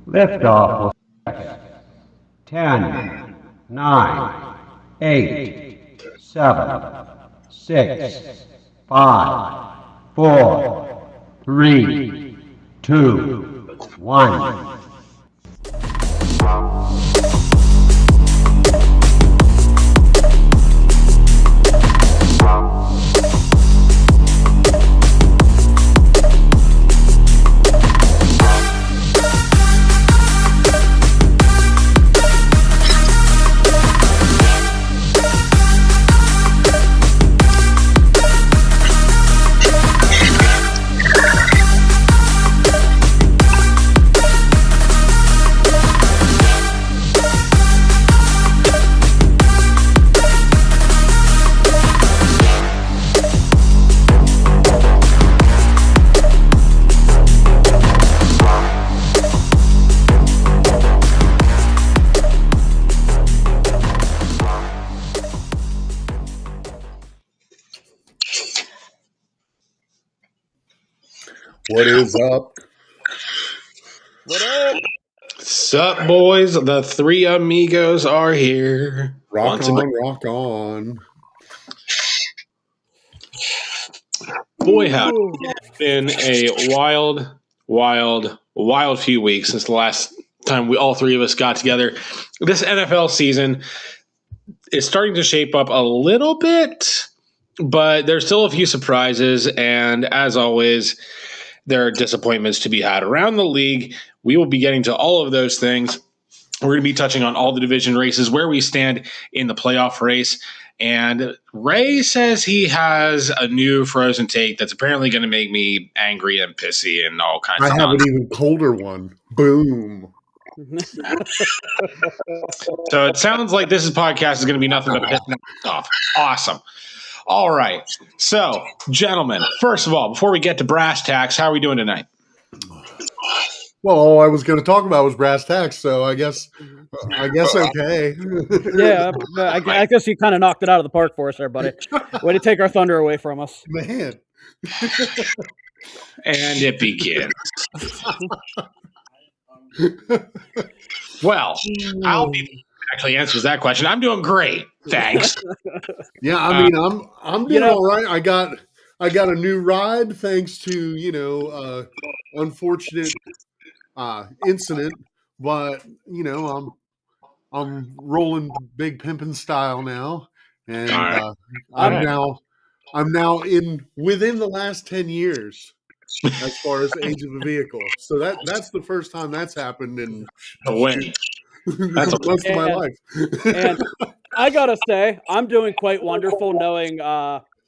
Liftoff will second. 10, 9, 8, 7, 6, 5, 4, 3, 2, 1. What is up? What up? Sup, boys? The three amigos are here. Rock on. Boy, howdy. It's been a wild few weeks since the last time all three of us got together. This NFL season is starting to shape up a little bit, but there's still a few surprises. And as always, there are disappointments to be had around the league. We will be getting to all of those things. We're going to be touching on all the division races, where we stand in the playoff race. And Ray says he has a new frozen take that's apparently going to make me angry and pissy and all kinds of I have an even colder one. Boom. So it sounds like this podcast is going to be nothing but pissing off. Awesome. All right. So, gentlemen, first of all, before we get to brass tacks, how are we doing tonight? Well, all I was going to talk about was brass tacks, so I guess okay. Yeah, I guess you kind of knocked it out of the park for us there, buddy. Way to take our thunder away from us. Man. And it begins. Well, I'll be actually answers that question. I'm doing great. Thanks. Yeah, I mean, I'm doing all right. I got a new ride thanks to, unfortunate incident, but I'm rolling big pimpin' style now, and I'm now within the last 10 years as far as age of a vehicle. So that's the first time that's happened in A win. most of my life. And I gotta say, I'm doing quite wonderful knowing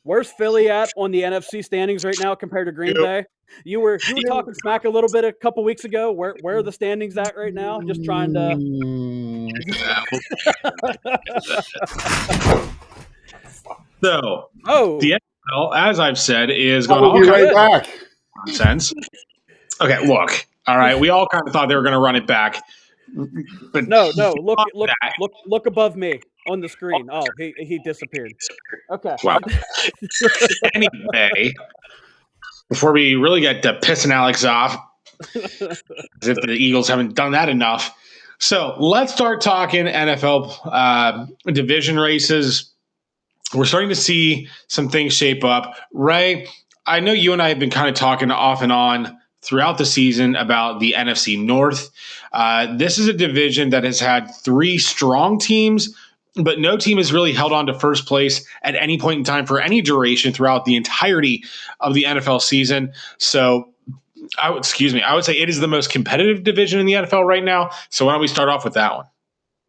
where's Philly at on the NFC standings right now compared to Green Bay. You were talking smack a little bit a couple weeks ago. Where are the standings at right now? Just trying to. So, the NFL, as I've said, is going to be right back. Nonsense. Okay, look. All right, we all kind of thought they were going to run it back, but no. Look above me on the screen. Oh, he disappeared. Okay. Wow. Anyway, before we really get to pissing Alex off, as if the Eagles haven't done that enough. So let's start talking NFL division races. We're starting to see some things shape up. Ray, I know you and I have been kind of talking off and on throughout the season about the NFC North. This is a division that has had three strong teams, but no team has really held on to first place at any point in time for any duration throughout the entirety of the NFL season. So I would say it is the most competitive division in the NFL right now. So why don't we start off with that one?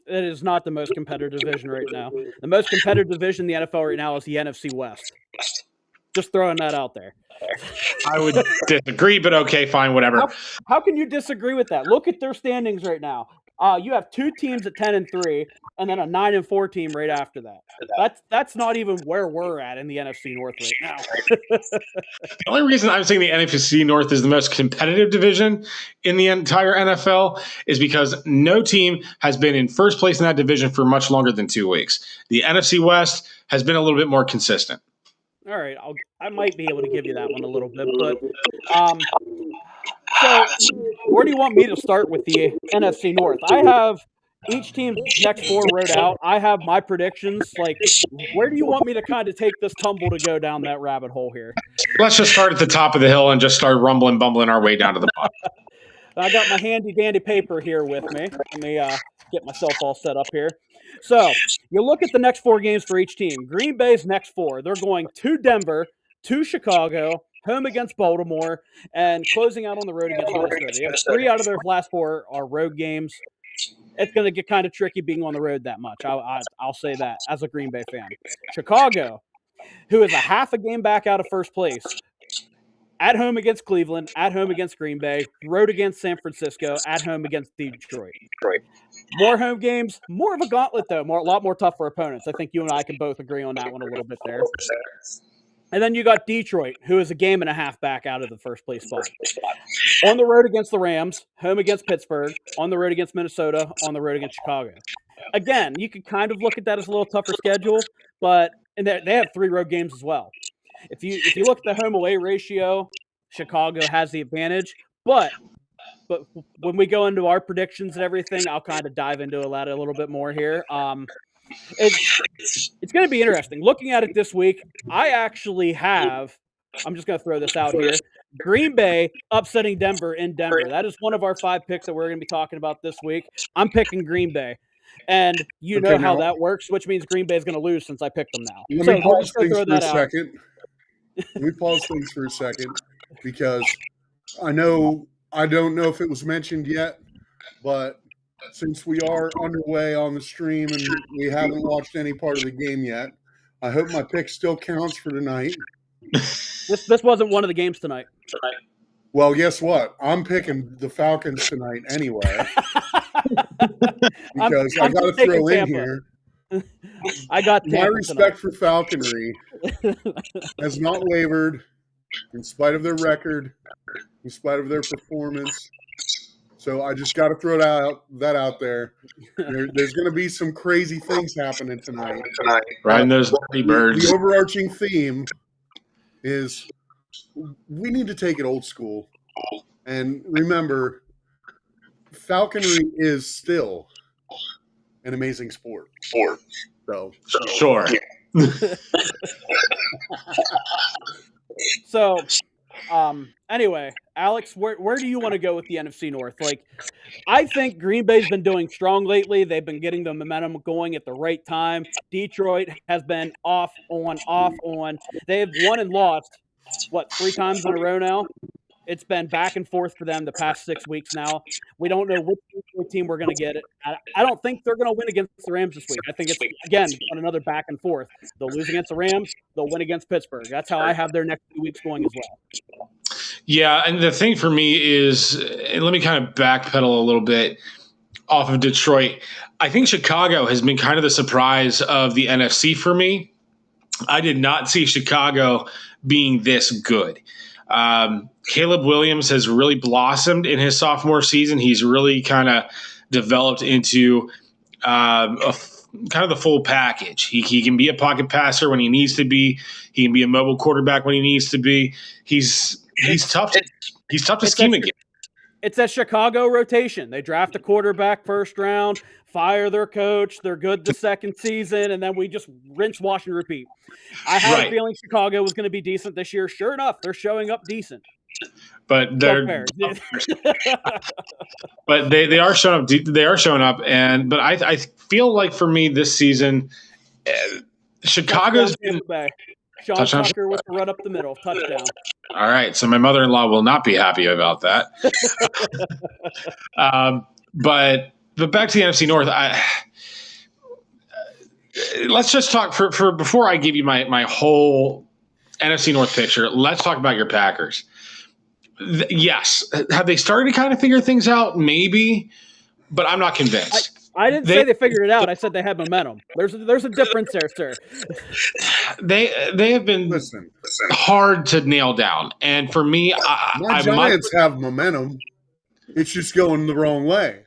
It is not the most competitive division right now. The most competitive division in the NFL right now is the NFC West. Just throwing that out there. I would disagree, but okay, fine, whatever. How can you disagree with that? Look at their standings right now. You have two teams at 10-3, and then a 9-4 team right after that. That's not even where we're at in the NFC North right now. The only reason I'm saying the NFC North is the most competitive division in the entire NFL is because no team has been in first place in that division for much longer than 2 weeks. The NFC West has been a little bit more consistent. All right, I might be able to give you that one a little bit, but So, where do you want me to start with the NFC North? I have each team's next 4 wrote out. I have my predictions. Like, where do you want me to kind of take this tumble to go down that rabbit hole here? Let's just start at the top of the hill and just start bumbling our way down to the bottom. I got my handy dandy paper here with me. Let me get myself all set up here. So, you look at the next 4 games for each team. Green Bay's next 4. They're going to Denver, to Chicago, home against Baltimore, and closing out on the road against Minnesota. 3 out of their last 4 are road games. It's going to get kind of tricky being on the road that much. I'll say that as a Green Bay fan. Chicago, who is a half a game back out of first place, at home against Cleveland, at home against Green Bay, road against San Francisco, at home against Detroit. More home games, more of a gauntlet, though. A lot more tougher opponents. I think you and I can both agree on that one a little bit there. And then you got Detroit, who is a game and a half back out of the first place spot. On the road against the Rams, home against Pittsburgh, on the road against Minnesota, on the road against Chicago. Again, you could kind of look at that as a little tougher schedule, but they have 3 road games as well. If you look at the home away ratio, Chicago has the advantage. But when we go into our predictions and everything, I'll kind of dive into that a little bit more here. It's going to be interesting. Looking at it this week, I actually have, I'm just going to throw this out here, Green Bay upsetting Denver in Denver. That is one of our 5 picks that we're going to be talking about this week. I'm picking Green Bay. And you know how that works, which means Green Bay is going to lose since I picked them now. Let me pause things for a second. Let me pause things for a second because I don't know if it was mentioned yet, but since we are underway on the stream and we haven't watched any part of the game yet, I hope my pick still counts for tonight. This wasn't one of the games tonight. Well, guess what? I'm picking the Falcons tonight anyway. Because I got to throw in here. I got my respect for falconry has not wavered in spite of their record, in spite of their performance. So I just got to throw that out there. There's going to be some crazy things happening tonight. Right, and those dirty birds. The overarching theme is we need to take it old school. And remember, falconry is still an amazing sport. So sure. So, anyway, Alex, where do you want to go with the NFC North? Like, I think Green Bay's been doing strong lately. They've been getting the momentum going at the right time. Detroit has been off on. They have won and lost, 3 times in a row now? It's been back and forth for them the past 6 weeks now. We don't know which team we're going to get. I don't think they're going to win against the Rams this week. I think it's, again, on another back and forth. They'll lose against the Rams. They'll win against Pittsburgh. That's how I have their next 2 weeks going as well. Yeah, and the thing for me is, and let me kind of backpedal a little bit off of Detroit. I think Chicago has been kind of the surprise of the NFC for me. I did not see Chicago being this good. Caleb Williams has really blossomed in his sophomore season. He's really kind of developed into kind of the full package. He can be a pocket passer when he needs to be. He can be a mobile quarterback when he needs to be. He's tough. He's tough to scheme against. It's that Chicago rotation. They draft a quarterback first round, fire their coach. They're good the second season, and then we just rinse, wash, and repeat. I had a feeling Chicago was going to be decent this year. Sure enough, they're showing up decent. But they're but they are showing up. They are showing up, but I feel like for me this season, Chicago's been Sean Tucker with the run up the middle touchdown. All right, so my mother-in-law will not be happy about that. But back to the NFC North. Let's just talk for before I give you my whole NFC North picture. Let's talk about your Packers. Yes, have they started to kind of figure things out? Maybe, but I'm not convinced. I didn't say they figured it out. I said they had momentum. There's a difference there, sir. They have been hard to nail down, and for me, my Giants have momentum. It's just going the wrong way.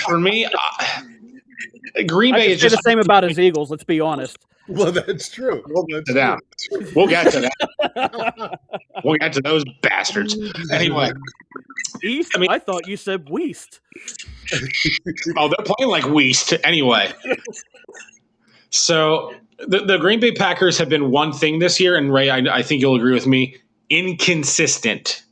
For me, Green Bay is just the same about his Eagles. Let's be honest. Well, that's true. We'll get to that. We'll get to that. We'll get to those bastards. Anyway. East? I thought you said West. Oh, they're playing like West anyway. So the Green Bay Packers have been one thing this year, and Ray, I think you'll agree with me, inconsistent.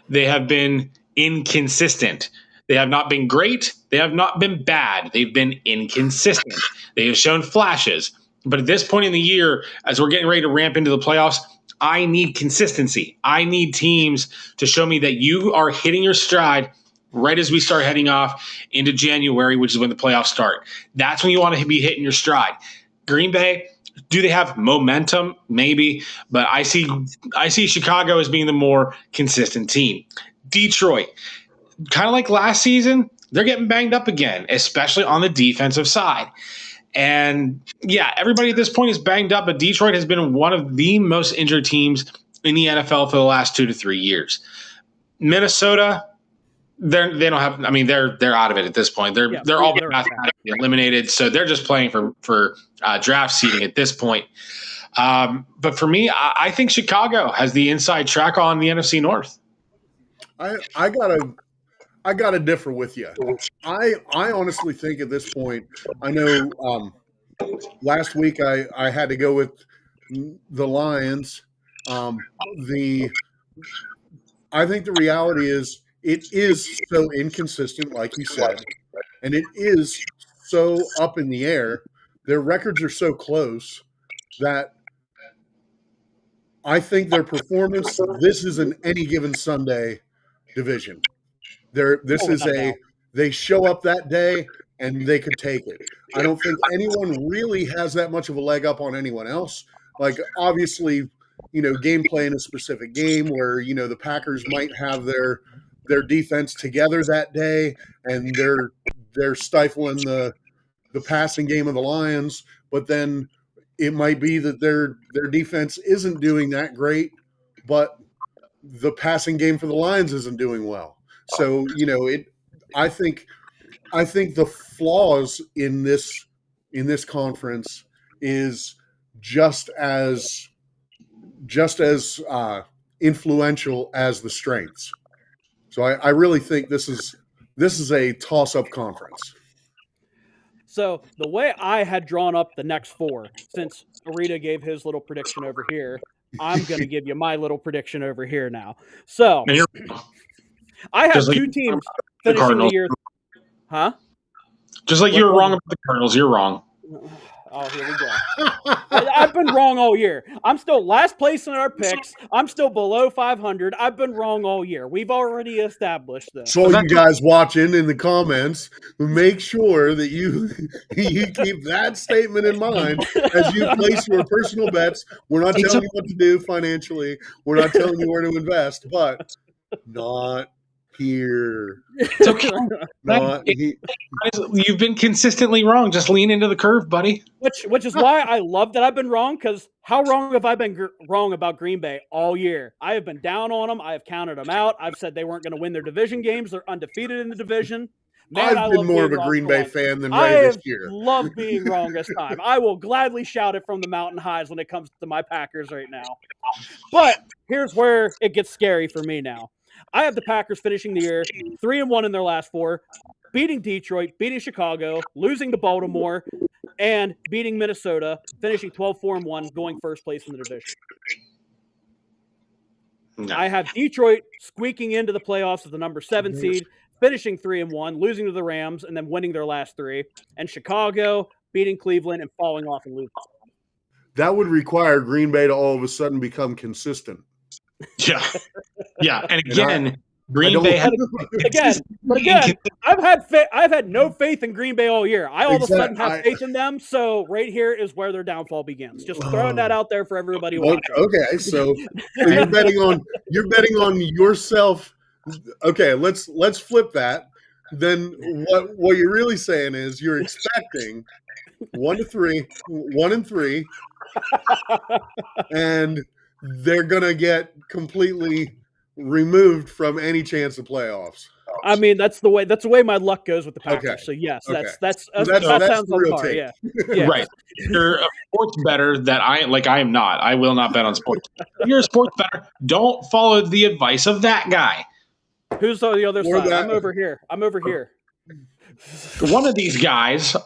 They have been inconsistent. They have not been great. They have not been bad. They've been inconsistent. They have shown flashes. But at this point in the year, as we're getting ready to ramp into the playoffs, I need consistency. I need teams to show me that you are hitting your stride right as we start heading off into January, which is when the playoffs start. That's when you want to be hitting your stride. Green Bay, do they have momentum? Maybe. But I see Chicago as being the more consistent team. Detroit, kind of like last season, they're getting banged up again, especially on the defensive side. And yeah, everybody at this point is banged up, but Detroit has been one of the most injured teams in the NFL for the last 2 to 3 years. Minnesota, they don't have. I mean, they're out of it at this point. They're all mathematically eliminated, so they're just playing for draft seeding at this point. But for me, I think Chicago has the inside track on the NFC North. I gotta differ with you. I honestly think at this point, I know last week I had to go with the Lions. I think the reality is it is so inconsistent, like you said, and it is so up in the air. Their records are so close that I think their performance, this is an any given Sunday division. They show up that day and they could take it. I don't think anyone really has that much of a leg up on anyone else. Like, obviously, game play in a specific game where, the Packers might have their defense together that day and they're stifling the passing game of the Lions, but then it might be that their defense isn't doing that great, but the passing game for the Lions isn't doing well. So, I think the flaws in this conference is just as influential as the strengths. So I really think this is a toss-up conference. So the way I had drawn up the next 4, since Arita gave his little prediction over here, I'm going to give you my little prediction over here now. So I have 2 teams finishing the year. Huh? Just like you were wrong about the Cardinals, you're wrong. Oh, here we go. I've been wrong all year. I'm still last place in our picks. I'm still below 500. I've been wrong all year. We've already established this. So you guys watching in the comments, make sure that you keep that statement in mind as you place your personal bets. We're not telling you what to do financially. We're not telling you where to invest, but not here. It's okay. You've been consistently wrong. Just lean into the curve, buddy. Which is why I love that I've been wrong, because how wrong have I been wrong about Green Bay all year? I have been down on them. I have counted them out. I've said they weren't going to win their division games. They're undefeated in the division. Man, I've been more of a Green Bay fan than Ray this year. I love being wrong this time. I will gladly shout it from the mountain highs when it comes to my Packers right now. But here's where it gets scary for me now. I have the Packers finishing the year 3-1 in their last 4, beating Detroit, beating Chicago, losing to Baltimore, and beating Minnesota, finishing 12-4-1, going first place in the division. No. I have Detroit squeaking into the playoffs as the number 7 seed, finishing 3-1, losing to the Rams, and then winning their last 3, and Chicago beating Cleveland and falling off and losing. That would require Green Bay to all of a sudden become consistent. Yeah, and again, Green Bay had again. I've had no faith in Green Bay all year. I all of a sudden have faith in them. So right here is where their downfall begins. Just throwing that out there for everybody watching. Okay, so you're betting on yourself. Okay, let's flip that. Then what you're really saying is you're expecting 1-3, and they're going to get completely removed from any chance of playoffs. I mean, that's the way my luck goes with the Packers. Okay. So yes, Okay. that That's sounds the on real par. take. Yeah. Right. You're a sports bettor that I am not. I will not bet on sports. If you're a sports bettor, don't follow the advice of that guy. Who's on the other Or side? that- I'm over here. One of these guys.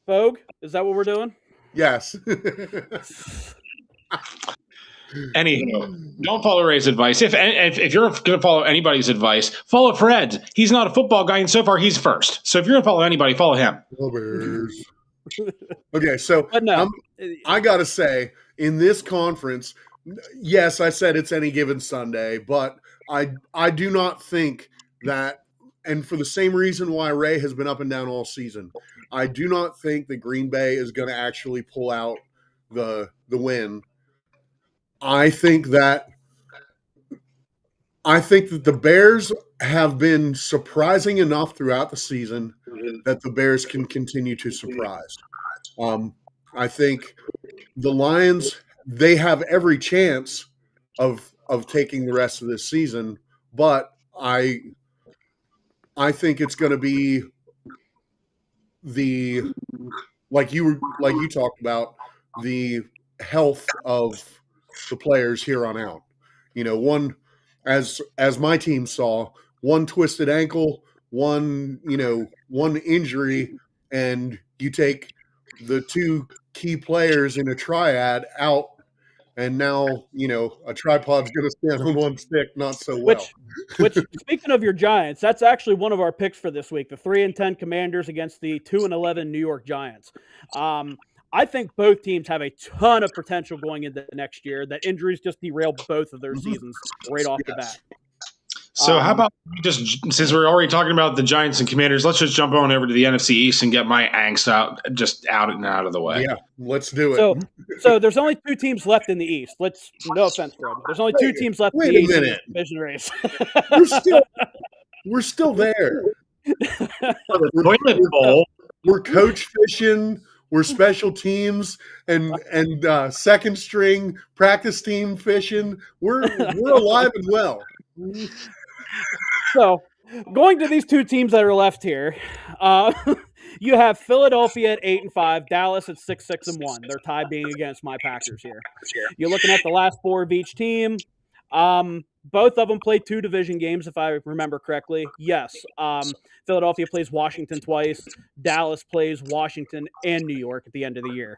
Vogue, is that what we're doing? Yes. Anywho, don't follow Ray's advice. If you're going to follow anybody's advice, follow Fred's. He's not a football guy, and so far he's first. So if you're going to follow anybody, follow him. Okay, so But no. I got to say, in this conference, yes, I said it's any given Sunday, but I do not think that, and for the same reason why Ray has been up and down all season, I do not think that Green Bay is going to actually pull out the win. I think that the Bears have been surprising enough throughout the season that the Bears can continue to surprise. I think the Lions, they have every chance of taking the rest of this season, but I think it's going to be like you talked about, the health of the players here on out. You know, one, as my team saw, one twisted ankle, one injury, and you take the two key players in a triad out, and now, a tripod's going to stand on one stick not so well. Which speaking of your Giants, that's actually one of our picks for this week, the 3-10 Commanders against the 2-11 New York Giants. I think both teams have a ton of potential going into next year. That injuries just derail both of their seasons right off the bat. So how about just, since we're already talking about the Giants and Commanders, let's just jump on over to the NFC East and get my angst out of the way. Yeah, let's do it. So there's only two teams left in the East. No offense, Fred. There's only two teams left in the East in the division race. We're still there. Toilet bowl. We're coach fishing. We're special teams and second string practice team fishing. We're alive and well. So, going to these two teams that are left here, you have Philadelphia at 8-5, Dallas at 6-1. They're tied being against my Packers here. You're looking at the last four of each team. Both of them played two division games, if I remember correctly. Yes. Philadelphia plays Washington twice. Dallas plays Washington and New York at the end of the year.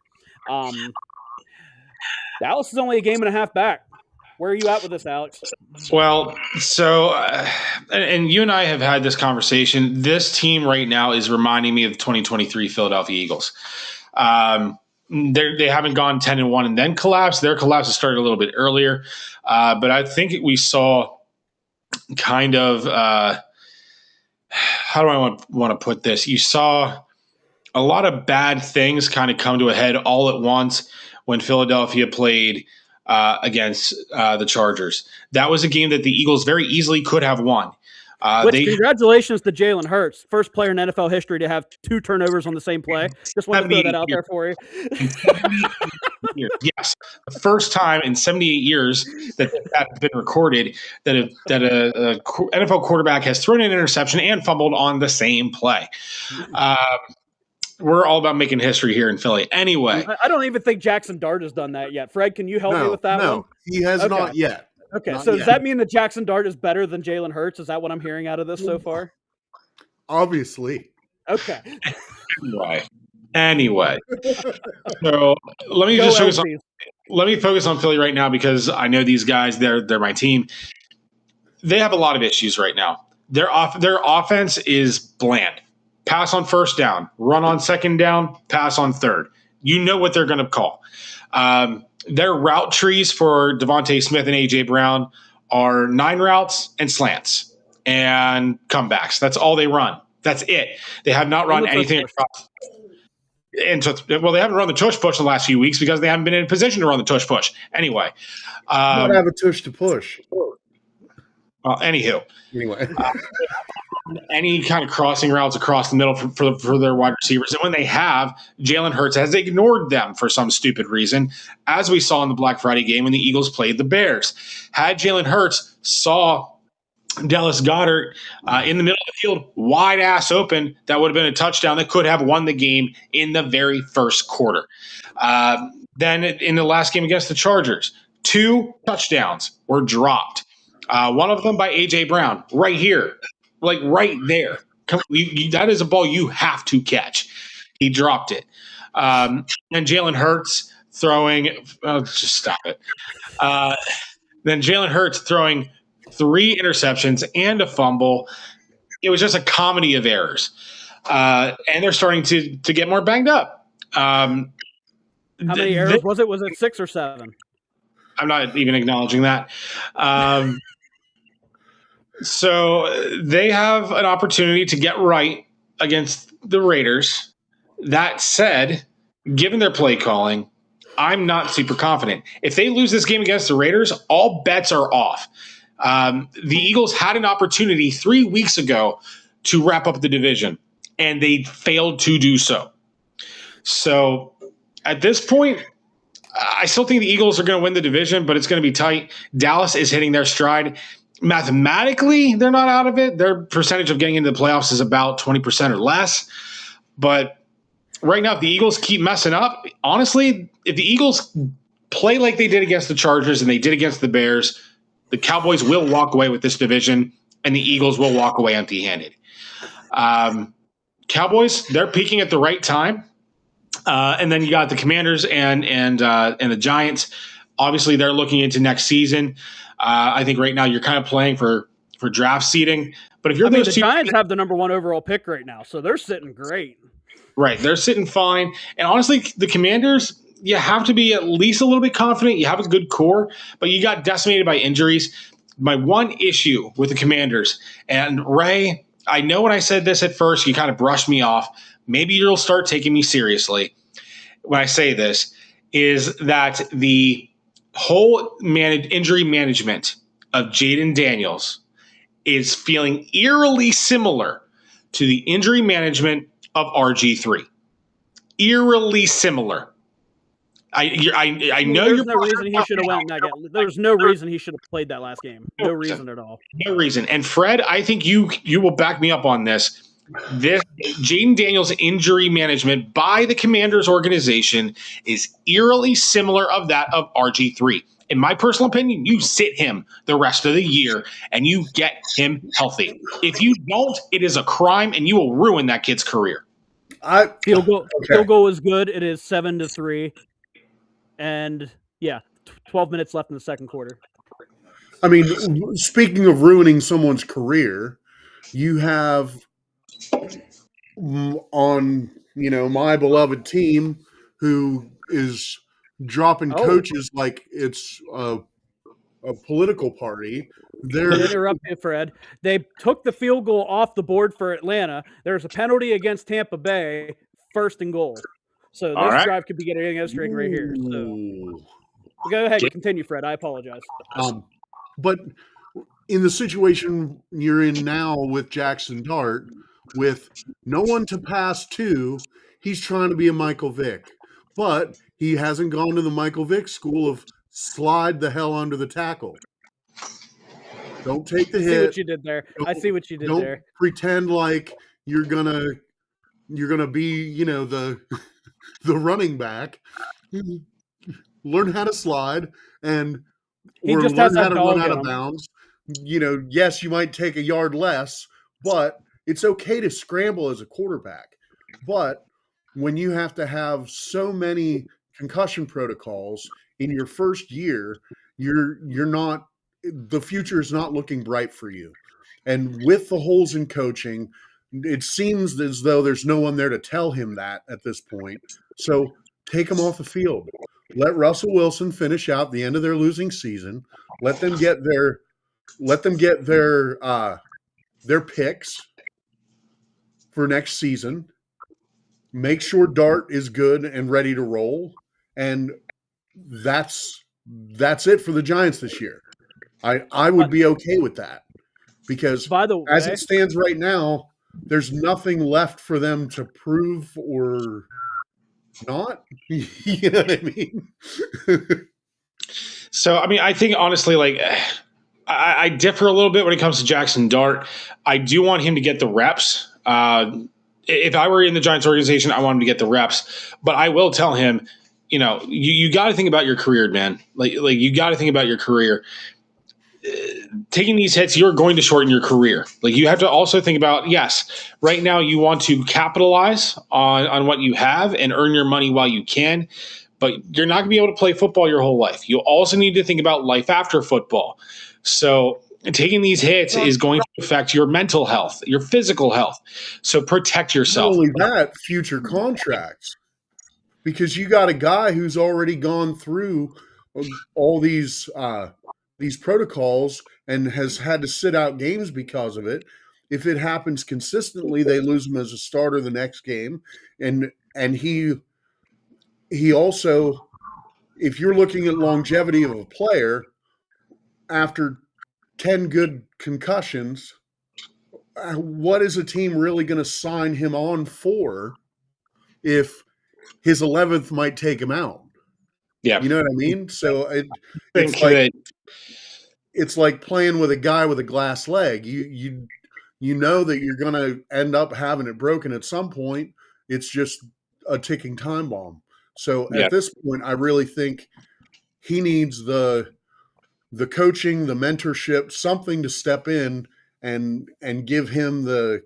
Dallas is only a game and a half back. Where are you at with this, Alex? Well, so, and you and I have had this conversation. This team right now is reminding me of the 2023 Philadelphia Eagles. They haven't gone 10-1 and then collapsed. Their collapse has started a little bit earlier. But I think we saw kind of, how do I want to put this? You saw a lot of bad things kind of come to a head all at once when Philadelphia played against the Chargers. That was a game that the Eagles very easily could have won. Congratulations to Jalen Hurts, first player in NFL history to have two turnovers on the same play. Just wanted to throw that out there for you. Yes, the first time in 78 years that has been recorded that a NFL quarterback has thrown an interception and fumbled on the same play. We're all about making history here in Philly. Anyway, I don't even think Jackson Dart has done that yet. Fred, can you help me with that one? No, he has not yet. Okay, not so yet. Does that mean that Jackson Dart is better than Jalen Hurts? Is that what I'm hearing out of this so far? Obviously. Okay. Anyway. So let me just focus on. Let me focus on Philly right now because I know these guys. They're my team. They have a lot of issues right now. Their offense is bland. Pass on first down, run on second down, pass on third. You know what they're going to call. Their route trees for Devontae Smith and A.J. Brown are 9 routes and slants and comebacks. That's all they run. That's it. They have not run anything across. Well, they haven't run the tush push in the last few weeks because they haven't been in a position to run the tush push. Anyway. Not have a tush to push. Anywho. Anyway. Any kind of crossing routes across the middle for their wide receivers. And when they have, Jalen Hurts has ignored them for some stupid reason, as we saw in the Black Friday game when the Eagles played the Bears. Had Jalen Hurts saw Dallas Goedert in the middle of the field, wide ass open. That would have been a touchdown that could have won the game in the very first quarter. Then in the last game against the Chargers, 2 touchdowns were dropped. One of them by A.J. Brown, right here, like right there. That is a ball you have to catch. He dropped it. And Jalen Hurts throwing just stop it. Then Jalen Hurts throwing 3 interceptions and a fumble. It was just a comedy of errors. And they're starting to get more banged up. How many errors was it? Was it 6 or 7? I'm not even acknowledging that. So they have an opportunity to get right against the Raiders. That said, given their play calling, I'm not super confident. If they lose this game against the Raiders, all bets are off. The Eagles had an opportunity 3 weeks ago to wrap up the division, and they failed to do so. So at this point, I still think the Eagles are going to win the division, but it's going to be tight. Dallas is hitting their stride. Mathematically, they're not out of it. Their percentage of getting into the playoffs is about 20% or less. But right now, if the Eagles keep messing up, honestly, if the Eagles play like they did against the Chargers and they did against the Bears, the Cowboys will walk away with this division, and the Eagles will walk away empty-handed. Cowboys, they're peaking at the right time. And then you got the Commanders and the Giants. Obviously, they're looking into next season. I think right now you're kind of playing for draft seeding. But if you're the Giants have the number 1 overall pick right now, so they're sitting great. Right, they're sitting fine. And honestly, the Commanders, you have to be at least a little bit confident. You have a good core, but you got decimated by injuries. My one issue with the Commanders, and Ray, I know when I said this at first, you kind of brushed me off. Maybe you'll start taking me seriously when I say this, is that the whole injury management of Jaden Daniels is feeling eerily similar to the injury management of RG3. Eerily similar. I know there's no reason he should have went in that game. There's no reason he should have played that last game. No reason at all. No reason. And Fred, I think you will back me up on this. This Jaden Daniels injury management by the Commanders organization is eerily similar of that of RG3. In my personal opinion, you sit him the rest of the year and you get him healthy. If you don't, it is a crime and you will ruin that kid's career. Field goal is good. It is 7-3. And 12 minutes left in the second quarter. I mean, speaking of ruining someone's career, you have on, my beloved team who is dropping coaches like it's a political party. They're interrupt you, Fred. They took the field goal off the board for Atlanta. There's a penalty against Tampa Bay, 1st and goal. So this drive could be getting a string right here. So go ahead, continue, Fred. I apologize. But in the situation you're in now with Jackson Dart, with no one to pass to, he's trying to be a Michael Vick. But he hasn't gone to the Michael Vick school of slide the hell under the tackle. Don't take the hit. I see what you did there. Don't pretend like you're gonna be, the running back. Learn how to slide and learn how to run out of bounds. Yes, you might take a yard less, but it's okay to scramble as a quarterback. But when you have to have so many concussion protocols in your first year, you're not, the future is not looking bright for you. And with the holes in coaching, it seems as though there's no one there to tell him that at this point. So take him off the field. Let Russell Wilson finish out the end of their losing season. Let them get their picks for next season. Make sure Dart is good and ready to roll. And that's it for the Giants this year. I would be okay with that, because by the way, as it stands right now, there's nothing left for them to prove or not. You know what I mean? So, I mean, I think honestly, I differ a little bit when it comes to Jackson Dart. I do want him to get the reps. If I were in the Giants organization, I want him to get the reps. But I will tell him, you got to think about your career, man. Like you got to think about your career. Taking these hits, you're going to shorten your career. Like you have to also think about, yes, right now you want to capitalize on what you have and earn your money while you can, but you're not going to be able to play football your whole life. You also need to think about life after football. So taking these hits is going to affect your mental health, your physical health. So protect yourself. Not only that, future contracts. Because you got a guy who's already gone through all these protocols and has had to sit out games because of it. If it happens consistently, they lose him as a starter the next game. And he also, if you're looking at longevity of a player, after 10 good concussions, what is a team really going to sign him on for if his 11th might take him out? Yeah. You know what I mean? So it's like playing with a guy with a glass leg. You know that you're going to end up having it broken at some point. It's just a ticking time bomb. So at this point, I really think he needs the coaching, the mentorship, something to step in and give him the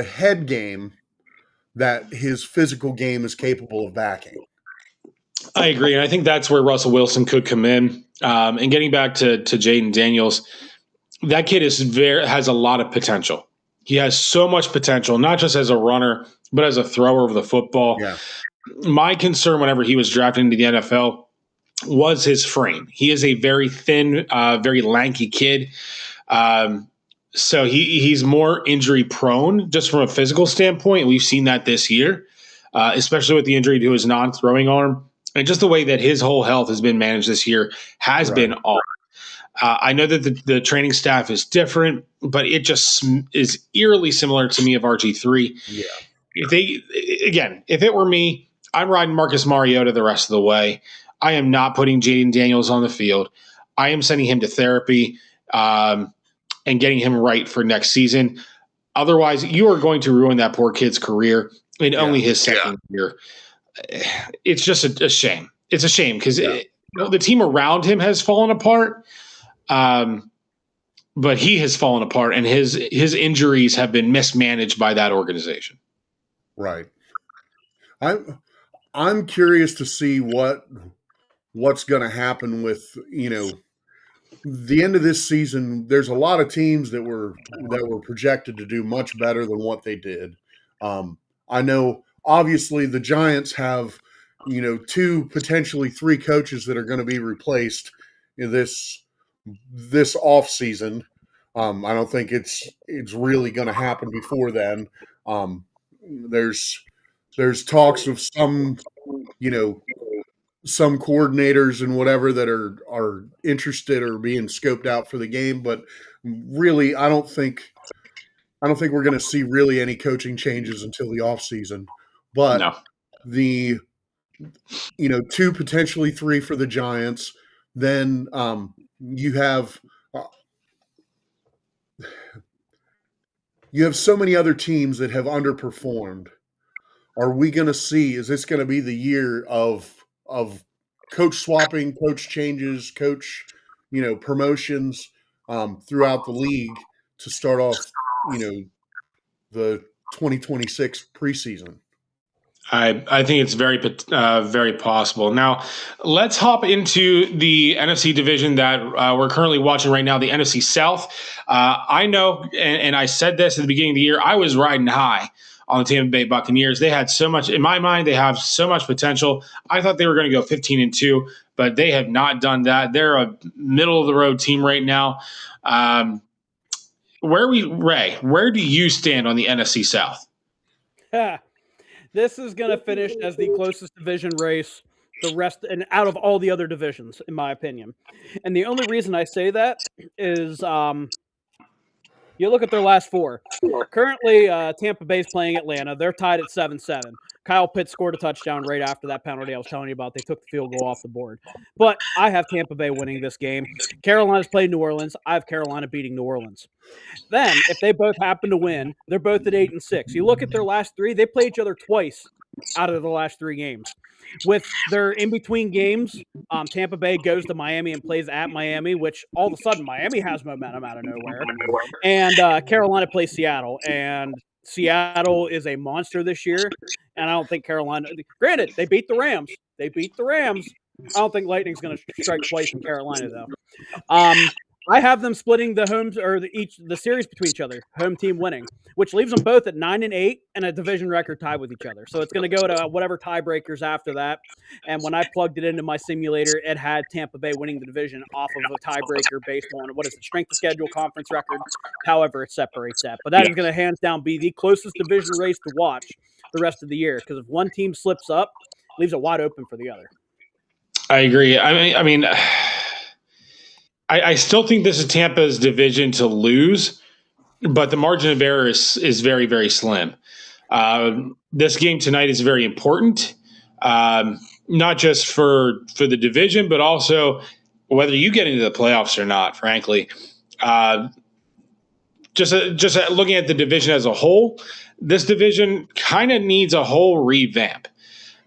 head game that his physical game is capable of backing. I agree. And I think that's where Russell Wilson could come in. And getting back to Jaden Daniels, that kid has a lot of potential. He has so much potential, not just as a runner, but as a thrower of the football. Yeah. My concern whenever he was drafted into the NFL was his frame. He is a very thin, very lanky kid. So he's more injury prone just from a physical standpoint. We've seen that this year, especially with the injury to his non-throwing arm. And just the way that his whole health has been managed this year has been off. I know that the training staff is different, but it just is eerily similar to me of RG3. Yeah. If it were me, I'm riding Marcus Mariota the rest of the way. I am not putting Jaden Daniels on the field. I am sending him to therapy and getting him right for next season. Otherwise, you are going to ruin that poor kid's career in only his second year. It's just a shame. It's a shame because the team around him has fallen apart, but he has fallen apart, and his injuries have been mismanaged by that organization. Right. I'm curious to see what's going to happen with the end of this season. There's a lot of teams that were projected to do much better than what they did. I know. Obviously, the Giants have, 2, potentially 3 coaches that are going to be replaced in this offseason. I don't think it's really going to happen before then. There's talks of some coordinators and whatever that are interested or being scoped out for the game, but really, I don't think we're going to see really any coaching changes until the offseason. But the 2, potentially 3 for the Giants. Then you have so many other teams that have underperformed. Are we going to see? Is this going to be the year of coach swapping, coach changes, coach promotions throughout the league to start off the 2026 preseason? I think it's very possible. Now, let's hop into the NFC division that we're currently watching right now, the NFC South. I know, and I said this at the beginning of the year, I was riding high on the Tampa Bay Buccaneers. They had so much, in my mind, they have so much potential. I thought they were going to go 15-2, but they have not done that. They're a middle-of-the-road team right now. Ray, where do you stand on the NFC South? This is going to finish as the closest division race the rest and out of all the other divisions, in my opinion. And the only reason I say that is you look at their last 4. Currently, Tampa Bay's playing Atlanta. They're tied at 7-7. Kyle Pitts scored a touchdown right after that penalty I was telling you about. They took the field goal off the board. But I have Tampa Bay winning this game. Carolina's played New Orleans. I have Carolina beating New Orleans. Then, if they both happen to win, they're both at 8-6. You look at their last three, they play each other twice out of the last 3 games. With their in-between games, Tampa Bay goes to Miami and plays at Miami, which all of a sudden Miami has momentum out of nowhere. And Carolina plays Seattle, and Seattle is a monster this year, and I don't think Carolina – granted, they beat the Rams. I don't think Lightning's going to strike twice in Carolina, though. I have them splitting the homes or the series between each other, home team winning, which leaves them both at 9-8 and a division record tie with each other. So it's going to go to whatever tiebreakers after that. And when I plugged it into my simulator, it had Tampa Bay winning the division off of a tiebreaker based on strength of schedule, conference record, however it separates that. But that is going to hands down be the closest division race to watch the rest of the year, because if one team slips up, it leaves it wide open for the other. I agree. I mean. I still think this is Tampa's division to lose, but the margin of error is very, very slim. This game tonight is very important, not just for the division, but also whether you get into the playoffs or not, frankly. Just looking at the division as a whole, this division kind of needs a whole revamp.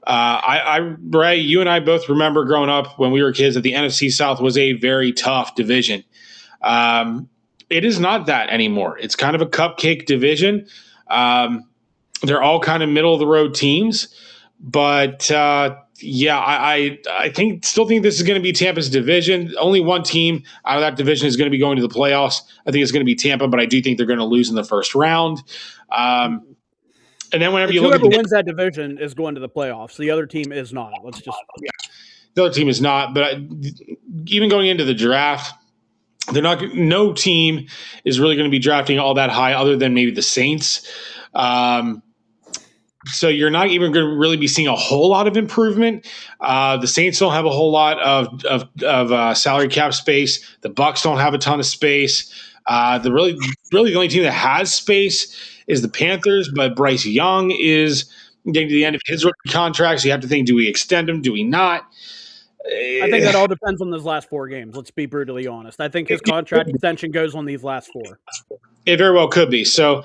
Ray, you and I both remember growing up when we were kids that the NFC South was a very tough division. It is not that anymore. It's kind of a cupcake division. They're all kind of middle of the road teams, but I still think this is going to be Tampa's division. Only one team out of that division is going to be going to the playoffs. I think it's going to be Tampa, but I do think they're going to lose in the first round. And then whenever whoever wins that division is going to the playoffs. The other team is not. The other team is not. But even going into the draft, no team is really going to be drafting all that high, other than maybe the Saints. So you're not even going to really be seeing a whole lot of improvement. The Saints don't have a whole lot of salary cap space. The Bucs don't have a ton of space. The only team that has space is the Panthers, but Bryce Young is getting to the end of his rookie contract, so you have to think, do we extend him? Do we not? I think that all depends on those last 4 games. Let's be brutally honest. I think his contract extension goes on these last 4. It very well could be. So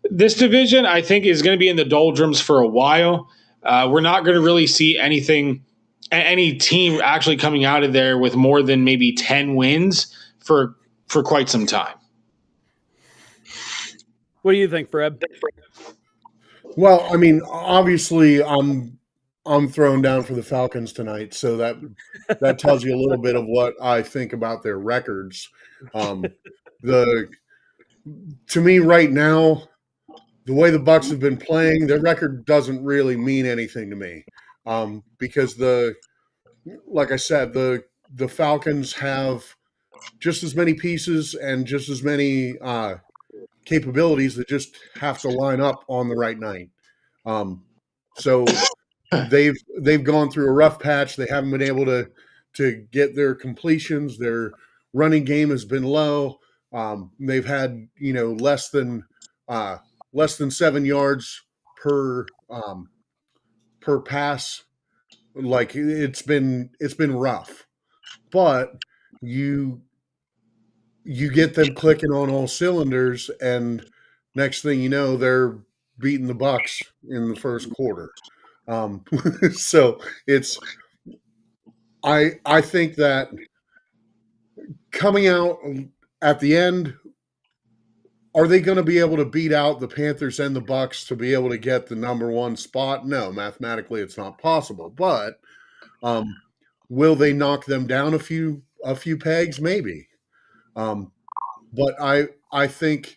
this division, I think, is going to be in the doldrums for a while. We're not going to really see any team actually coming out of there with more than maybe 10 wins for quite some time. What do you think, Fred? Well, I mean, obviously, I'm throwing down for the Falcons tonight, so that tells you a little bit of what I think about their records. To me, right now, the way the Bucs have been playing, their record doesn't really mean anything to me, because like I said, the Falcons have just as many pieces and just as many capabilities that just have to line up on the right night. So they've gone through a rough patch. They haven't been able to get their completions. Their running game has been low. They've had less than 7 yards per pass. Like it's been rough, but you get them clicking on all cylinders, and next thing you know, they're beating the Bucs in the first quarter. So I think that coming out at the end, are they going to be able to beat out the Panthers and the Bucs to be able to get the number 1 spot? No, mathematically it's not possible. But will they knock them down a few pegs? Maybe. But I think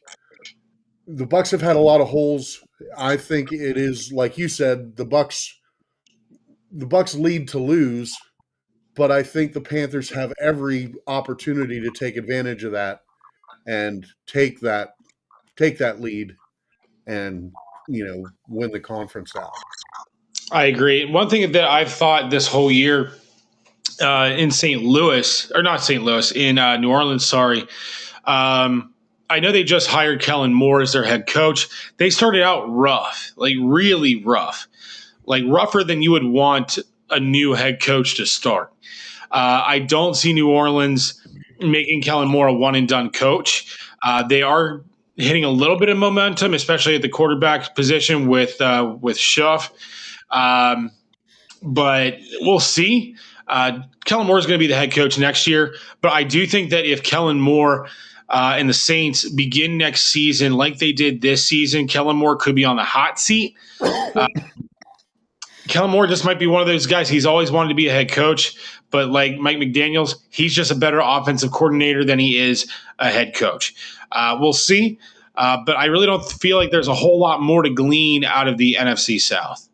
the Bucs have had a lot of holes. I think it is, like you said, the Bucs lead to lose, but I think the Panthers have every opportunity to take advantage of that and take that lead and win the conference out. I agree. One thing that I've thought this whole year in New Orleans, sorry. I know they just hired Kellen Moore as their head coach. They started out rough, like really rough. like rougher than you would want a new head coach to start. I don't see New Orleans making Kellen Moore a one-and-done coach. They are hitting a little bit of momentum, especially at the quarterback position with Schuff. But we'll see. Kellen Moore is going to be the head coach next year. But I do think that if Kellen Moore and the Saints begin next season like they did this season, Kellen Moore could be on the hot seat. Kellen Moore just might be one of those guys. He's always wanted to be a head coach, but like Mike McDaniels, he's just a better offensive coordinator than he is a head coach. We'll see. But I really don't feel like there's a whole lot more to glean out of the NFC South.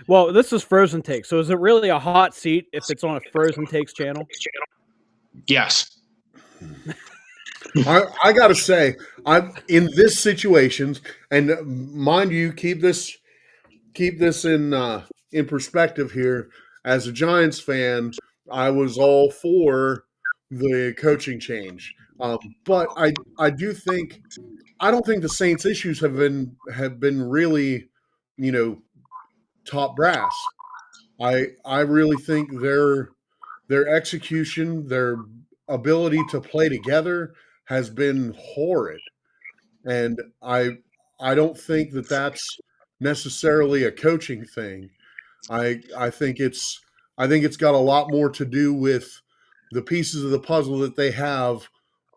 Well, this is Frozen Takes. So is it really a hot seat if it's on a Frozen Takes channel? Yes. I got to say, I'm in this situation, and mind you, keep this in perspective here. As a Giants fan, I was all for the coaching change, but I do think I don't think the Saints' issues have been really, top brass. I really think their execution, their ability to play together has been horrid, and I don't think that that's necessarily a coaching thing. I think it's got a lot more to do with the pieces of the puzzle that they have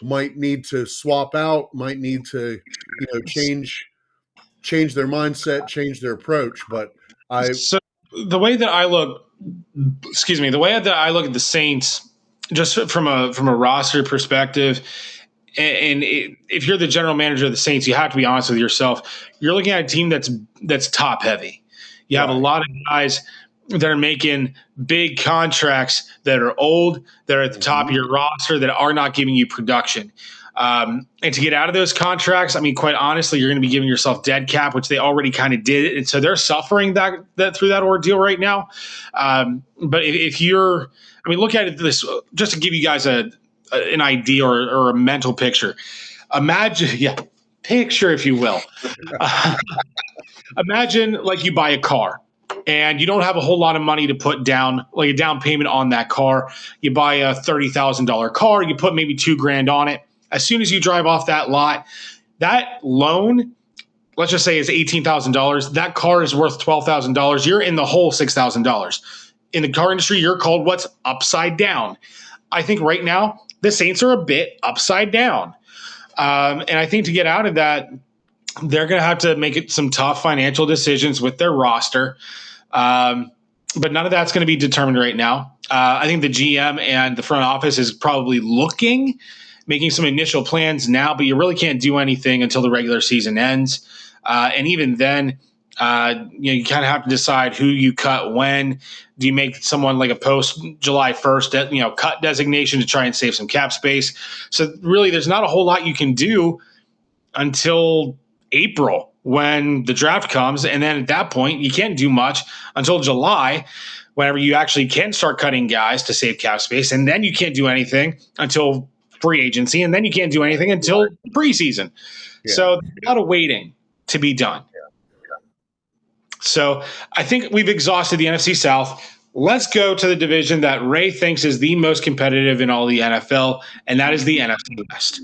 might need to swap out, might need to change their mindset, change their approach. But So the way that I look at the Saints, just from a roster perspective, and if you're the general manager of the Saints, you have to be honest with yourself. You're looking at a team that's top heavy. You have a lot of guys that are making big contracts that are old, that are at the top of your roster, that are not giving you production. And to get out of those contracts, I mean, quite honestly, you're going to be giving yourself dead cap, which they already kind of did. And so they're suffering that through that ordeal right now. But if you're, I mean, look at it this, just to give you guys an idea or a mental picture. Picture, if you will. Imagine like you buy a car and you don't have a whole lot of money to put down, like a down payment on that car. You buy a $30,000 car, you put maybe $2,000 on it. As soon as you drive off that lot, that loan, let's just say, is $18,000. That car is worth $12,000. You're in the whole $6,000. In the car industry, you're called what's upside down. I think right now the Saints are a bit upside down. And I think to get out of that, they're going to have to make some tough financial decisions with their roster. But none of that's going to be determined right now. I think the GM and the front office is probably making some initial plans now, but you really can't do anything until the regular season ends. And even then, you kind of have to decide who you cut when. Do you make someone like a post-July 1st, cut designation to try and save some cap space? So really, there's not a whole lot you can do until April when the draft comes. And then at that point, you can't do much until July, whenever you actually can start cutting guys to save cap space. And then you can't do anything until free agency. And then you can't do anything until preseason. Yeah. So there's a lot of waiting to be done. So I think we've exhausted the NFC South. Let's go to the division that Ray thinks is the most competitive in all the NFL, and that is the NFC West.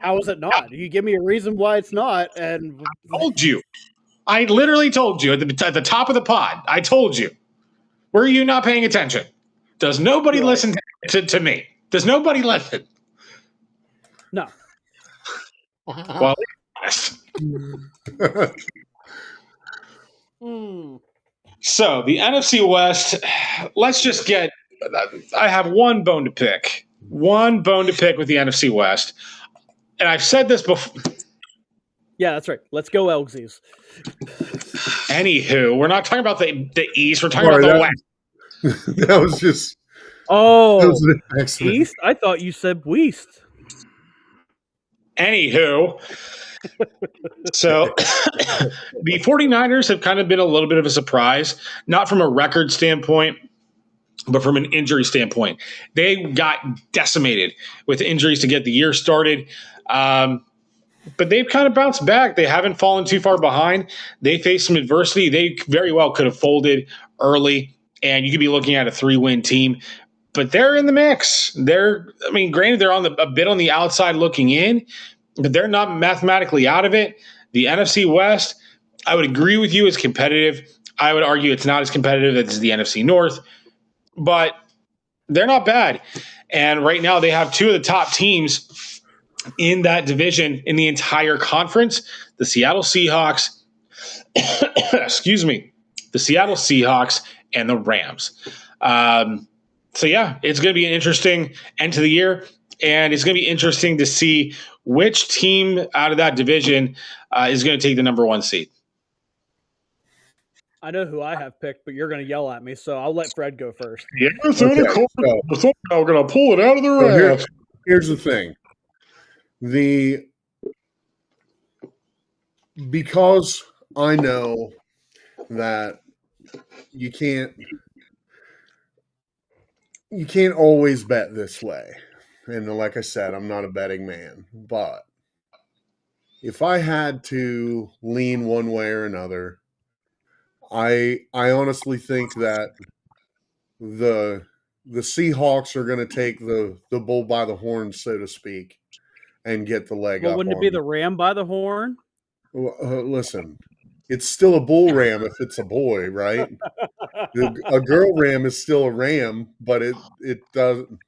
How is it not? You give me a reason why it's not. And I told you. I literally told you at the top of the pod. I told you. Were you not paying attention? Does nobody listen to me? Does nobody listen? No. Well, yes. So the NFC West, let's just get – I have one bone to pick. One bone to pick with the NFC West. And I've said this before. Yeah, that's right. Let's go Elgsies. Anywho, we're not talking about the East. We're talking about the West. That was just – Oh, East? I thought you said West. Anywho, so the 49ers have kind of been a little bit of a surprise, not from a record standpoint, but from an injury standpoint. They got decimated with injuries to get the year started. but they've kind of bounced back. They haven't fallen too far behind. They faced some adversity. They very well could have folded early, and you could be looking at a 3-win team. But they're in the mix. Granted, they're a bit on the outside looking in, but they're not mathematically out of it. The NFC West, I would agree with you, is competitive. I would argue it's not as competitive as the NFC North, but they're not bad. And right now they have two of the top teams in that division in the entire conference, the Seattle Seahawks, the Seattle Seahawks and the Rams. It's going to be an interesting end to the year, and it's going to be interesting to see which team out of that division is going to take the number 1 seed. I know who I have picked, but you're going to yell at me, so I'll let Fred go first. Yeah, we're going to pull it out of their ass. Here's the thing. Because I know that you can't always bet this way. And like I said, I'm not a betting man. But if I had to lean one way or another, I honestly think that the Seahawks are going to take the bull by the horn, so to speak, and get the leg up. Well, wouldn't it be the ram by the horn? Listen, it's still a bull ram if it's a boy, right? A girl ram is still a ram, but it doesn't.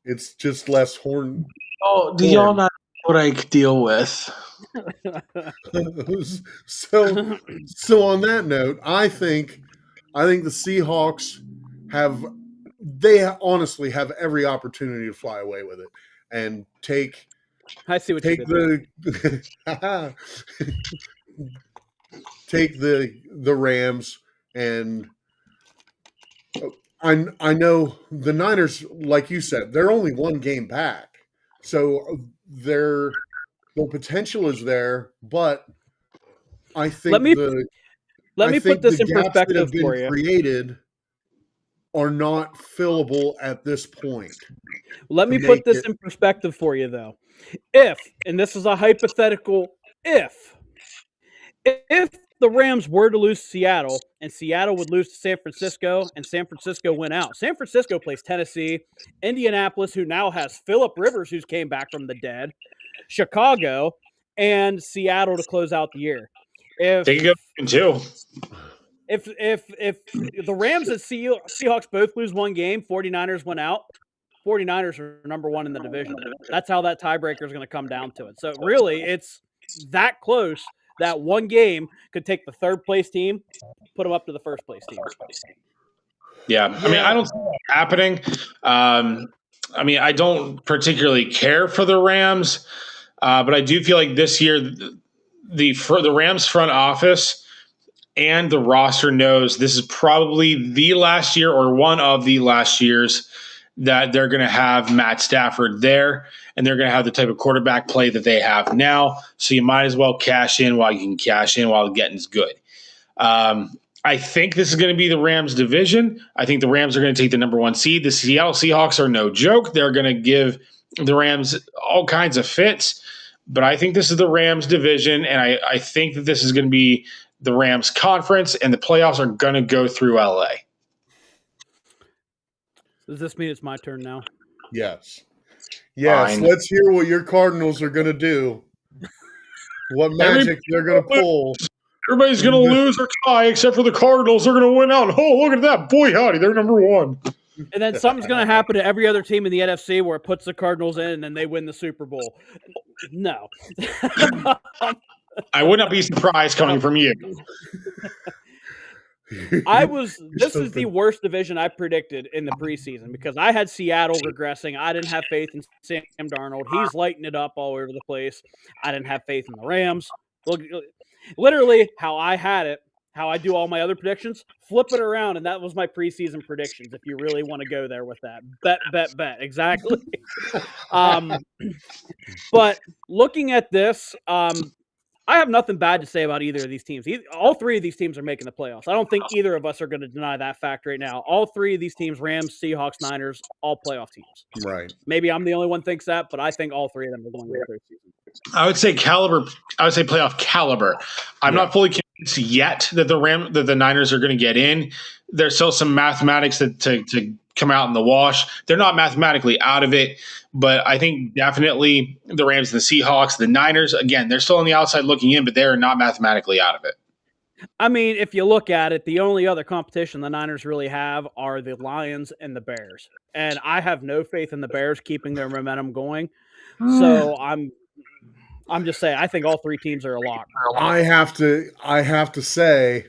It's just less horn. Oh, do y'all not know what I deal with? So on that note, I think the Seahawks honestly have every opportunity to fly away with it and take. I see what you did. Take the Rams, and I know the Niners, like you said, they're only one game back, so their potential is there, but I think let me put this in perspective for you. Created are not fillable at this point. Let me put this in perspective for you, though. And this is a hypothetical, if the Rams were to lose to Seattle and Seattle would lose to San Francisco and San Francisco went out, San Francisco plays Tennessee, Indianapolis, who now has Phillip Rivers, who's came back from the dead, Chicago, and Seattle to close out the year. If they could go too. If the Rams and Seahawks both lose one game, 49ers went out, 49ers are number 1 in the division. That's how that tiebreaker is going to come down to it. So really, it's that close that one game could take the 3rd place team, put them up to the 1st place team. Yeah. I mean, I don't see that happening. I don't particularly care for the Rams, but I do feel like this year the Rams front office and the roster knows this is probably the last year or one of the last years that they're going to have Matt Stafford there, and they're going to have the type of quarterback play that they have now. So you might as well cash in while you can cash in while the getting's good. I think this is going to be the Rams division. I think the Rams are going to take the number 1 seed. The Seattle Seahawks are no joke. They're going to give the Rams all kinds of fits, but I think this is the Rams division, and I think that this is going to be the Rams conference, and the playoffs are going to go through LA. Does this mean it's my turn now? Yes. Yes. Fine. Let's hear what your Cardinals are going to do. What magic they're going to pull. Everybody's going to lose or tie except for the Cardinals. They're going to win out. Oh, look at that. Boy, howdy. They're number 1. And then something's going to happen to every other team in the NFC where it puts the Cardinals in and then they win the Super Bowl. No. I would not be surprised coming from you. This is the worst division I predicted in the preseason because I had Seattle regressing. I didn't have faith in Sam Darnold. He's lighting it up all over the place. I didn't have faith in the Rams. Look, literally how I had it, how I do all my other predictions, flip it around, and that was my preseason predictions, if you really want to go there with that. Bet. Exactly. But looking at this, I have nothing bad to say about either of these teams. All three of these teams are making the playoffs. I don't think either of us are going to deny that fact right now. All three of these teams, Rams, Seahawks, Niners, all playoff teams. Right. Maybe I'm the only one thinks that, but I think all three of them are going to the third season. I would say caliber. I would say playoff caliber. I'm not fully convinced yet that the Niners are going to get in. There's still some mathematics to come out in the wash. They're not mathematically out of it, but I think definitely the Rams and the Seahawks, the Niners, again, they're still on the outside looking in, but they're not mathematically out of it. I mean, if you look at it, the only other competition the Niners really have are the Lions and the Bears. And I have no faith in the Bears keeping their momentum going. So I'm just saying, I think all three teams are a lock. I have to say,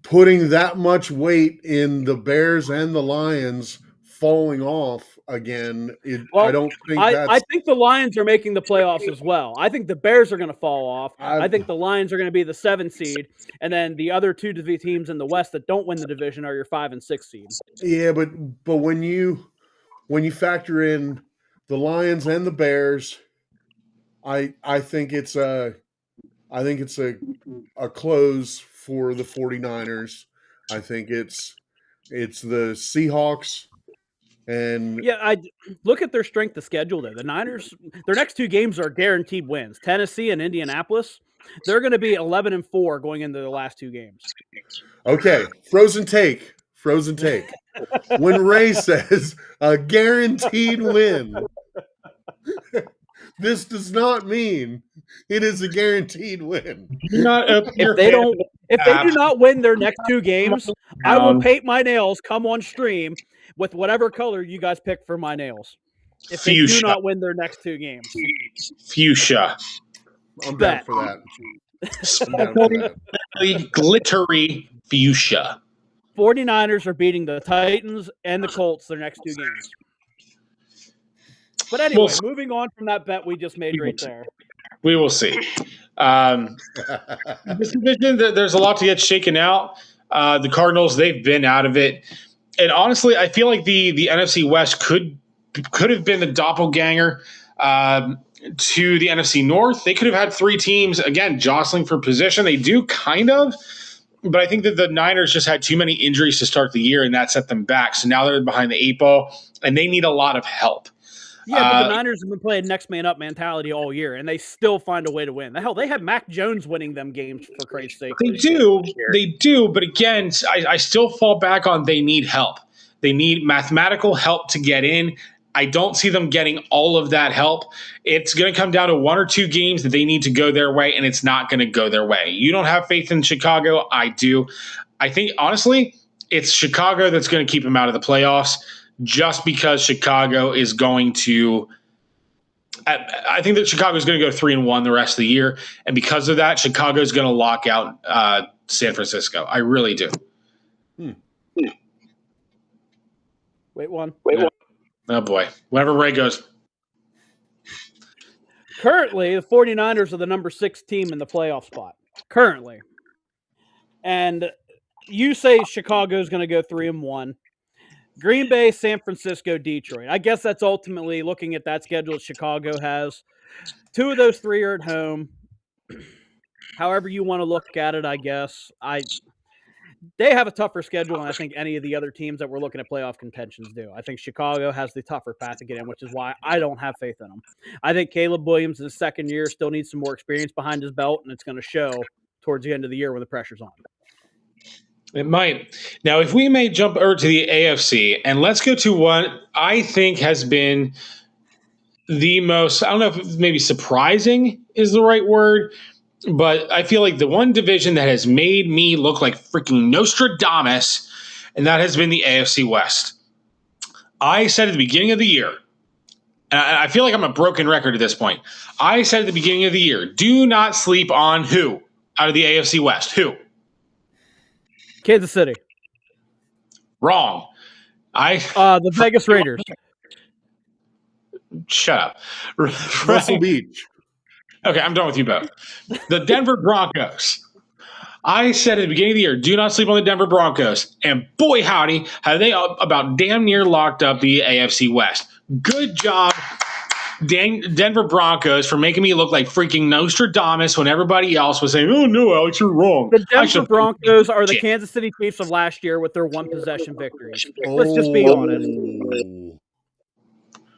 putting that much weight in the Bears and the Lions falling off again, I don't think that's... I think the Lions are making the playoffs as well. I think the Bears are going to fall off. I think the Lions are going to be the 7th seed, and then the other two teams in the West that don't win the division are your 5 and 6 seeds. Yeah, but when you factor in the Lions and the Bears, I think it's a close for the 49ers. I think it's the Seahawks. And yeah, I look at their strength of schedule there. The Niners, their next 2 games are guaranteed wins. Tennessee and Indianapolis. They're going to be 11-4 going into the last 2 games. Okay, frozen take. When Ray says a guaranteed win, this does not mean it is a guaranteed win. If they do not win their next 2 games, I will paint my nails, come on stream with whatever color you guys pick for my nails. If they do not win their next 2 games. Fuchsia. I'm down for that. Glittery fuchsia. 49ers are beating the Titans and the Colts their next 2 games. But anyway, moving on from that bet we just made right there. We will see. This division, there's a lot to get shaken out. The Cardinals, they've been out of it. And honestly, I feel like the NFC West could have been the doppelganger to the NFC North. They could have had 3 teams, again, jostling for position. They do kind of. But I think that the Niners just had too many injuries to start the year, and that set them back. So now they're behind the 8 ball, and they need a lot of help. Yeah, but the Niners have been playing next man up mentality all year, and they still find a way to win. The hell, they had Mac Jones winning them games, for Christ's sake. They do. But again, I still fall back on they need help. They need mathematical help to get in. I don't see them getting all of that help. It's going to come down to 1 or 2 games that they need to go their way, and it's not going to go their way. You don't have faith in Chicago. I do. I think, honestly, it's Chicago that's going to keep them out of the playoffs. Just because Chicago is going to – I think that Chicago is going to go 3-1 the rest of the year. And because of that, Chicago is going to lock out San Francisco. I really do. Wait one. Oh, boy. Whenever Ray goes. Currently, the 49ers are the number 6 team in the playoff spot. Currently. And you say Chicago is going to go 3-1. Green Bay, San Francisco, Detroit. I guess that's ultimately looking at that schedule Chicago has. 2 of those 3 are at home. However you want to look at it, I guess. They have a tougher schedule than I think any of the other teams that we're looking at playoff contentions do. I think Chicago has the tougher path to get in, which is why I don't have faith in them. I think Caleb Williams, in his second year, still needs some more experience behind his belt, and it's going to show towards the end of the year when the pressure's on. It might. Now, if we may jump over to the AFC, and let's go to what I think has been the most, I don't know if maybe surprising is the right word, but I feel like the one division that has made me look like freaking Nostradamus, and that has been the AFC West. I said at the beginning of the year, and I feel like I'm a broken record at this point. I said at the beginning of the year, do not sleep on who out of the AFC West? Who? Kansas City. Wrong. The Vegas Raiders. Shut up. Russell Beach. Okay, I'm done with you both. The Denver Broncos. I said at the beginning of the year, do not sleep on the Denver Broncos. And boy, howdy, have they about damn near locked up the AFC West. Good job. Denver Broncos for making me look like freaking Nostradamus when everybody else was saying, "Oh no, Alex, you're wrong." The Denver Broncos are the Kansas City Chiefs of last year with their one possession victories. Let's just be honest.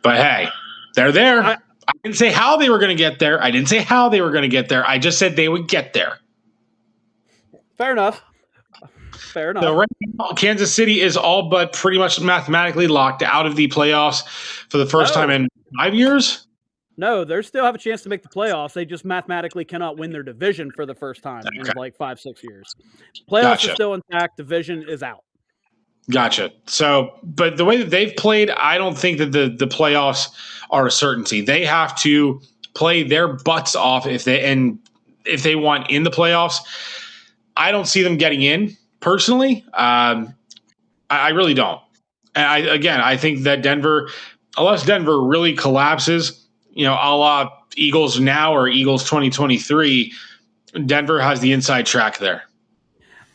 But hey, they're there. I didn't say how they were going to get there. I I just said they would get there. Fair enough. So right now, Kansas City is all but pretty much mathematically locked out of the playoffs for the first time in 5 years. No, they still have a chance to make the playoffs. They just mathematically cannot win their division for the first time in like 5-6 years. Playoffs are still intact. Division is out. Gotcha. So, but the way that they've played, I don't think that the playoffs are a certainty. They have to play their butts off if they want in the playoffs. I don't see them getting in personally. I really don't. And I think that Denver, unless Denver really collapses, a la Eagles now or Eagles 2023, Denver has the inside track there.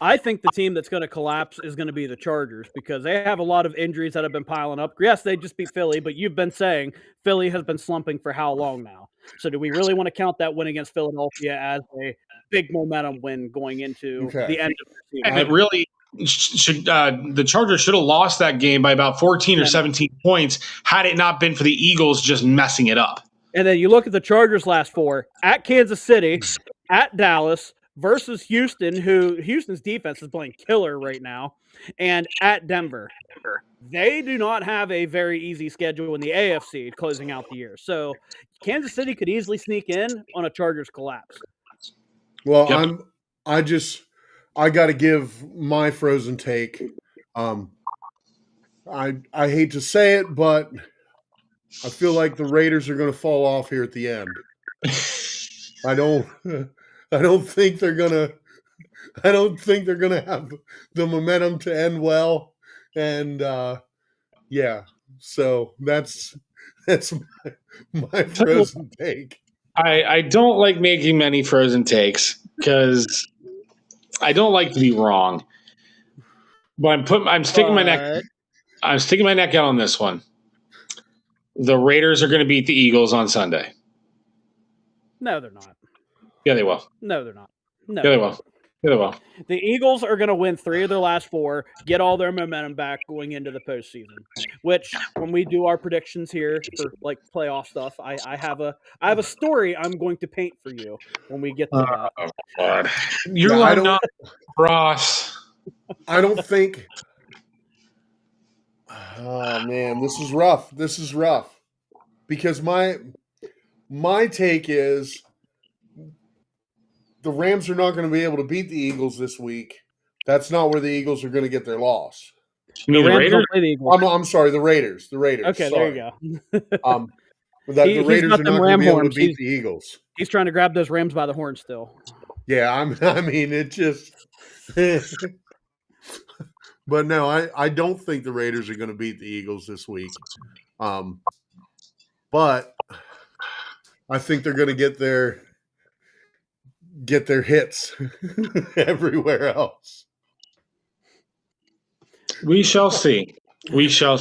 I think the team that's going to collapse is going to be the Chargers because they have a lot of injuries that have been piling up. Yes, they just beat Philly, but you've been saying Philly has been slumping for how long now? So do we really want to count that win against Philadelphia as a big momentum win going into the end of the season? And it really should. The Chargers should have lost that game by about 14 or 17 points had it not been for the Eagles just messing it up. And then you look at the Chargers' last four at Kansas City, at Dallas, versus Houston, who Houston's defense is playing killer right now, and at Denver. They do not have a very easy schedule in the AFC closing out the year. So Kansas City could easily sneak in on a Chargers collapse. Well, I got to give my frozen take. I hate to say it, but I feel like the Raiders are going to fall off here at the end. I don't think they're gonna have the momentum to end well, and so that's my frozen take. I don't like making many frozen takes because I don't like to be wrong, but I'm sticking my neck. I'm sticking my neck out on this one. The Raiders are going to beat the Eagles on Sunday. No, they're not. Yeah, they will. No, they're not. No, yeah, they will. Yeah, they will. The Eagles are going to win 3 of their last 4, get all their momentum back going into the postseason. Which, when we do our predictions here for like playoff stuff, I have a story I'm going to paint for you when we get to that. Oh, God. You are not Ross. I don't think. Oh man, this is rough. Because my take is the Rams are not going to be able to beat the Eagles this week. That's not where the Eagles are going to get their loss. You mean the Raiders? I'm sorry, the Raiders. Okay, sorry. there you go. The Raiders are not going to be able to beat the Eagles. He's trying to grab those Rams by the horn still. Yeah, I mean, it just. But no, I don't think the Raiders are going to beat the Eagles this week. But I think they're going to get their hits everywhere else. We shall see. So,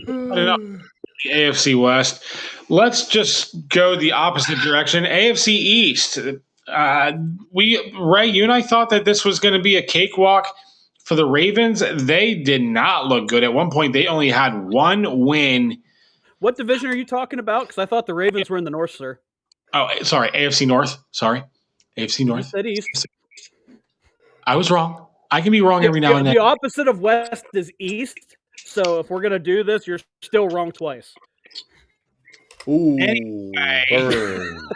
the AFC West. Let's just go the opposite direction. AFC East. Ray, you and I thought that this was going to be a cakewalk for the Ravens. They did not look good. At one point, they only had one win. What division are you talking about? Because I thought the Ravens were in the North, sir. Oh, sorry, AFC North. Sorry, AFC North. You said East. I was wrong. I can be wrong every now and then. The opposite of West is East. So if we're going to do this, you're still wrong twice. Ooh. Anyway. Burn.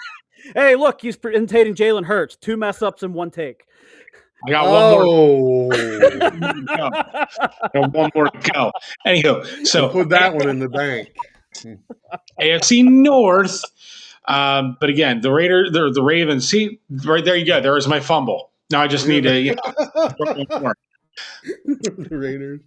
Hey, look, he's imitating Jalen Hurts. 2 mess ups in 1 take. I got one more. One more to go. Anywho, so put that one in the bank. AFC North. But again, the Ravens. See, right there you go. There is my fumble. Now I just need to more. The Raiders.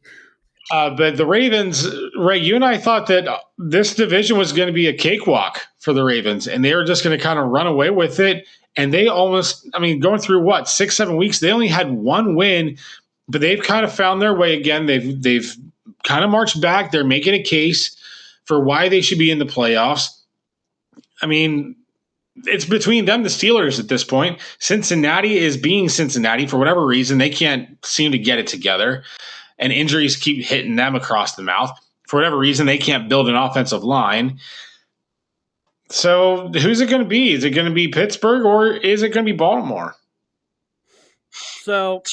But the Ravens, Ray, you and I thought that this division was going to be a cakewalk for the Ravens, and they were just going to kind of run away with it. And they almost, going through 6-7 weeks, they only had one win, but they've kind of found their way again. They've kind of marched back. They're making a case for why they should be in the playoffs. I mean, it's between them, the Steelers at this point. Cincinnati is being Cincinnati. For whatever reason, they can't seem to get it together, and injuries keep hitting them across the mouth. For whatever reason, they can't build an offensive line. So who's it going to be? Is it going to be Pittsburgh or is it going to be Baltimore? So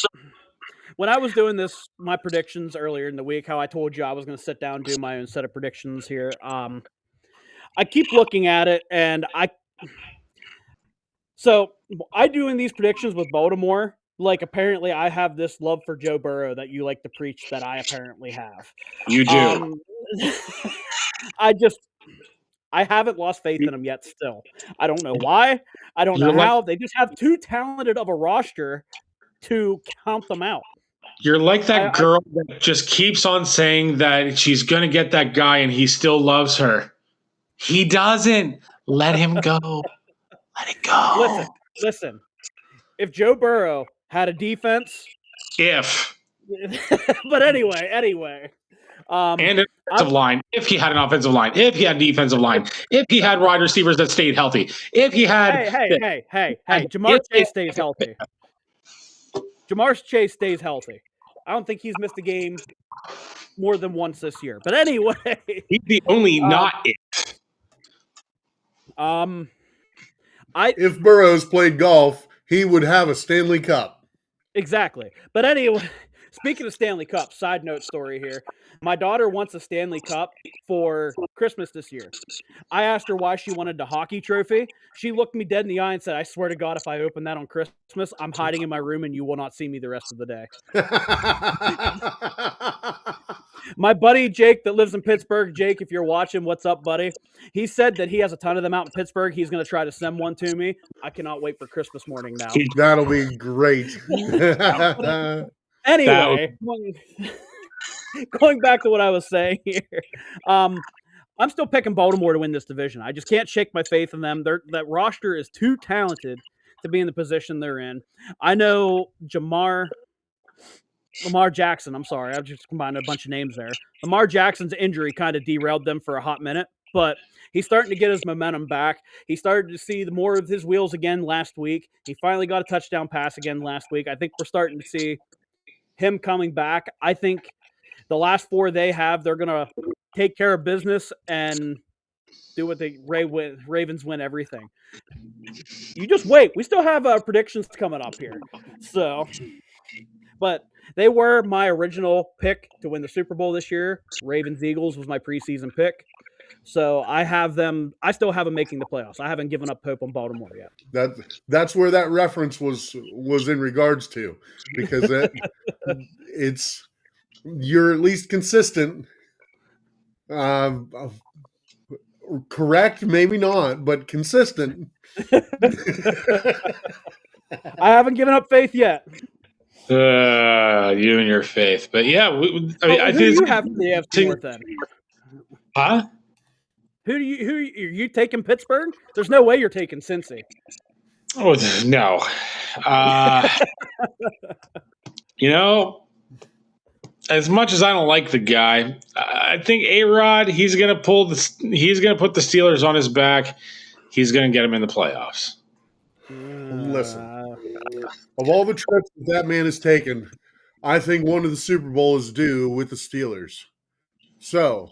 when I was doing my predictions earlier in the week, how I told you I was going to sit down and do my own set of predictions here. I keep looking at it, and I doing these predictions with Baltimore. Like, apparently I have this love for Joe Burrow that you like to preach that I apparently have. You do. I haven't lost faith in them yet still. I don't know why. I don't know how. They just have too talented of a roster to count them out. You're like that girl that just keeps on saying that she's going to get that guy and he still loves her. He doesn't. Let him go. Let it go. Listen. If Joe Burrow had a defense. But anyway. And an offensive line. If he had an offensive line. If he had a defensive line. If he had wide receivers that stayed healthy. If he had. Hey. Jamar Chase stays healthy. Jamar Chase stays healthy. I don't think he's missed a game more than once this year. But anyway. He's the only not it. If Burrows played golf, he would have a Stanley Cup. Exactly. But anyway, speaking of Stanley Cup, side note story here. My daughter wants a Stanley Cup for Christmas this year. I asked her why she wanted the hockey trophy. She looked me dead in the eye and said, I swear to God, if I open that on Christmas, I'm hiding in my room and you will not see me the rest of the day. My buddy Jake that lives in Pittsburgh, Jake, if you're watching, what's up, buddy? He said that he has a ton of them out in Pittsburgh. He's going to try to send one to me. I cannot wait for Christmas morning now. That'll be great. Anyway, going back to what I was saying here, I'm still picking Baltimore to win this division. I just can't shake my faith in them. That roster is too talented to be in the position they're in. I know Lamar Jackson, I'm sorry, I've just combined a bunch of names there. Lamar Jackson's injury kind of derailed them for a hot minute, but he's starting to get his momentum back. He started to see more of his wheels again last week. He finally got a touchdown pass again last week. I think we're starting to see him coming back. I think the last four they have, they're going to take care of business and do what Ravens win everything. You just wait. We still have predictions coming up here. But they were my original pick to win the Super Bowl this year. Ravens-Eagles was my preseason pick. So I still have them making the playoffs. I haven't given up hope on Baltimore yet. That's where that reference was in regards to, because you're at least consistent. Correct, maybe not, but consistent. I haven't given up faith yet. You and your faith, but yeah, I think you have the AFC North then. Huh? Who are you taking Pittsburgh? There's no way you're taking Cincy. Oh no. As much as I don't like the guy, I think A-Rod, he's gonna put the Steelers on his back. He's gonna get him in the playoffs. Listen, of all the trips that man has taken, I think one of the Super Bowl is due with the Steelers. So,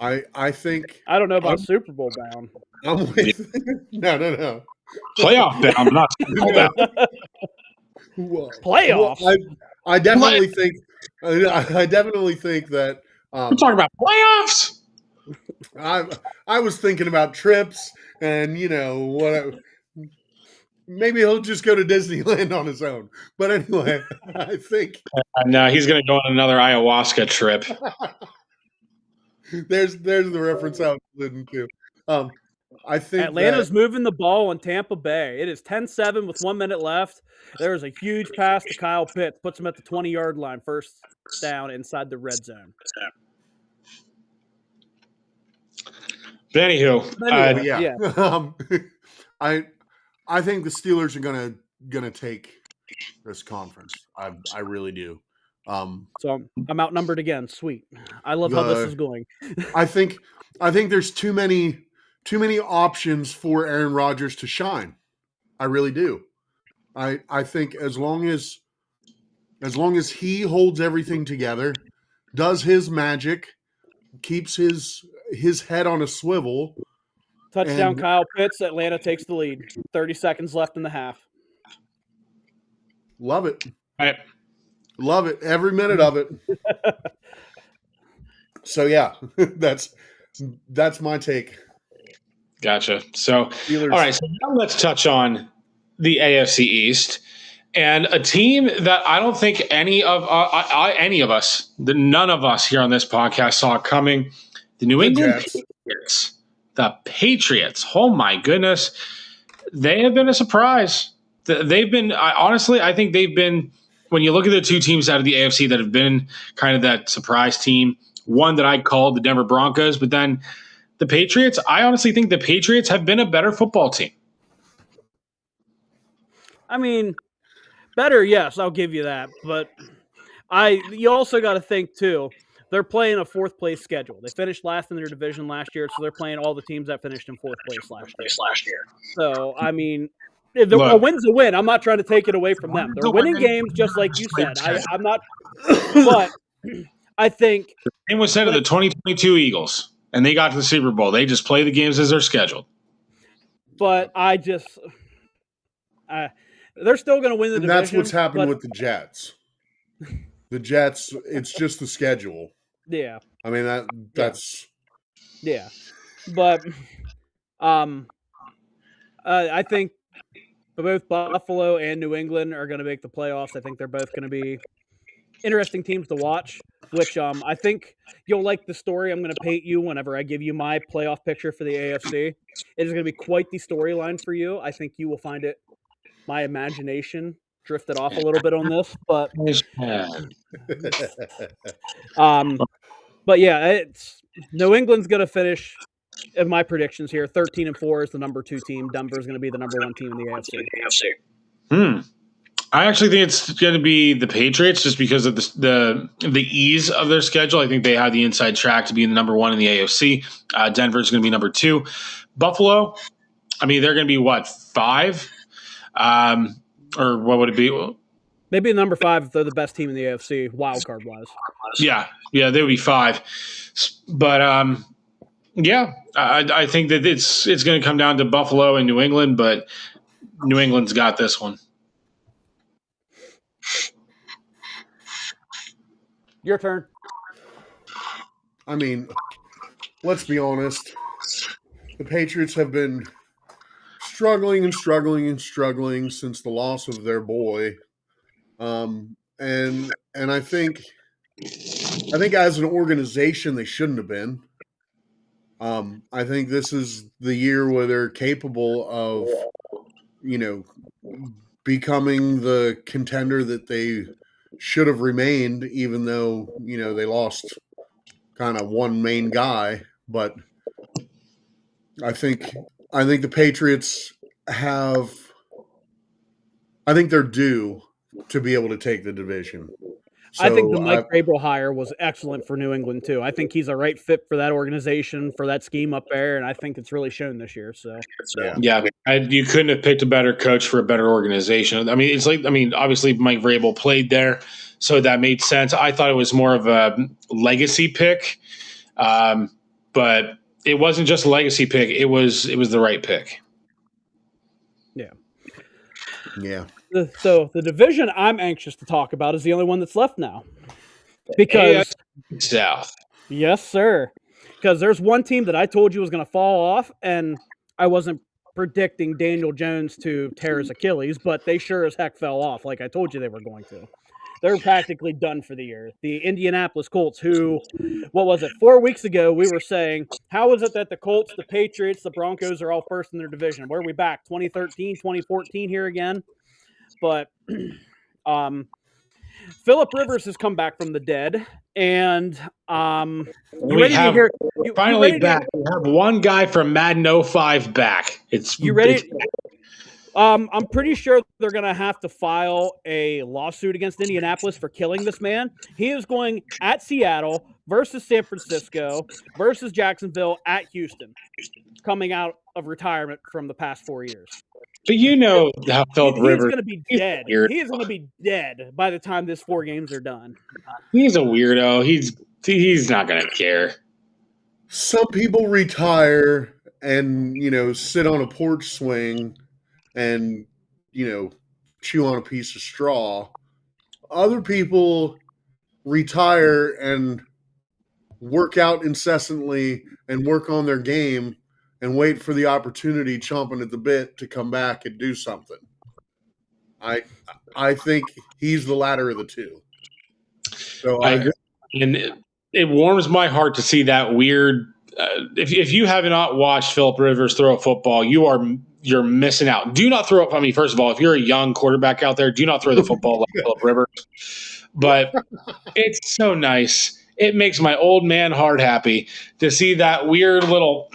I think I don't know about Super Bowl bound. I'm with no. Playoff bound, not Super Bowl bound. Playoffs. Well, I definitely think that we're talking about playoffs. I was thinking about trips and what. Maybe he'll just go to Disneyland on his own. But anyway, I think no, he's going to go on another ayahuasca trip. There's the reference I was alluding to. I think Atlanta's moving the ball on Tampa Bay. It is 10-7 with 1 minute left. There is a huge pass to Kyle Pitts, puts him at the 20-yard line, first down inside the red zone. But anywho, yeah. I think the Steelers are gonna take this conference. I really do. So I'm outnumbered again. Sweet. I love how this is going. I think there's too many options for Aaron Rodgers to shine. I really do. I think as long as he holds everything together, does his magic, keeps his head on a swivel. Touchdown, Kyle Pitts. Atlanta takes the lead. 30 seconds left in the half. Love it. All right. Love it. Every minute of it. So yeah, that's my take. Gotcha. So, Steelers. all right. So now let's touch on the AFC East and a team that I don't think any of us, none of us here on this podcast saw coming. The New England Patriots. The Patriots. Oh my goodness, they have been a surprise. They've been honestly, I think they've been. When you look at the two teams out of the AFC that have been kind of that surprise team, one that I called the Denver Broncos, but then the Patriots, I honestly think the Patriots have been a better football team. I mean, better, yes, I'll give you that. But you also got to think, too, they're playing a fourth place schedule. They finished last in their division last year, so they're playing all the teams that finished in fourth place last year. So, I mean, a win's a win. I'm not trying to take it away from them. They're winning games, just like you said. I'm not, but I think the same was said of the 2022 Eagles, and they got to the Super Bowl. They just play the games as they're scheduled. But they're still going to win the division. That's what's happened with the Jets. The Jets, it's just the schedule. Yeah. I mean that's yeah. But I think both Buffalo and New England are going to make the playoffs. I think they're both going to be interesting teams to watch, which I think you'll like the story I'm going to paint you whenever I give you my playoff picture for the AFC. It is going to be quite the storyline for you. I think you will find it. My imagination drifted off a little bit on this, but but yeah, it's New England's going to finish. In my predictions here, 13-4 is the number 2 team. Denver is going to be the number 1 team in the AFC. I actually think it's going to be the Patriots just because of the ease of their schedule. I think they have the inside track to be the number 1 in the AFC. Denver is going to be number 2. Buffalo, I mean, they're going to be what, 5? Or what would it be? Maybe number 5 if they're the best team in the AFC, wild card wise. Yeah, they would be 5. But yeah, I think that it's going to come down to Buffalo and New England, but New England's got this one. Your turn. I mean, let's be honest. The Patriots have been struggling since the loss of their boy. And I think as an organization they shouldn't have been. I think this is the year where they're capable of, becoming the contender that they should have remained, even though, they lost kind of one main guy. But I think the Patriots they're due to be able to take the division. So I think the Mike Vrabel hire was excellent for New England too. I think he's a right fit for that organization, for that scheme up there, and I think it's really shown this year. So yeah, you couldn't have picked a better coach for a better organization. I mean, obviously Mike Vrabel played there, so that made sense. I thought it was more of a legacy pick, but it wasn't just a legacy pick. It was the right pick. Yeah. So the division I'm anxious to talk about is the only one that's left now. Because South. Yes, sir. Because there's one team that I told you was going to fall off, and I wasn't predicting Daniel Jones to tear his Achilles, but they sure as heck fell off like I told you they were going to. They're practically done for the year. The Indianapolis Colts, who, 4 weeks ago, we were saying, how is it that the Colts, the Patriots, the Broncos are all first in their division? Where are we back? 2013, 2014 here again? But Phillip Rivers has come back from the dead, and we have one guy from Madden 05 back. You ready? I'm pretty sure they're going to have to file a lawsuit against Indianapolis for killing this man. He is going at Seattle versus San Francisco versus Jacksonville at Houston, coming out of retirement from the past 4 years. But you know how Philip He's Rivers going to be dead. weird. He is going to be dead by the time this 4 games are done. He's a weirdo. He's not going to care. Some people retire and, sit on a porch swing and, chew on a piece of straw. Other people retire and work out incessantly and work on their game and wait for the opportunity, chomping at the bit, to come back and do something. I think he's the latter of the two. So I agree. And it warms my heart to see that weird. If you have not watched Philip Rivers throw a football, you're missing out. Do not throw up. I mean, first of all, if you're a young quarterback out there, do not throw the football like Philip Rivers. But it's so nice. It makes my old man heart happy to see that weird little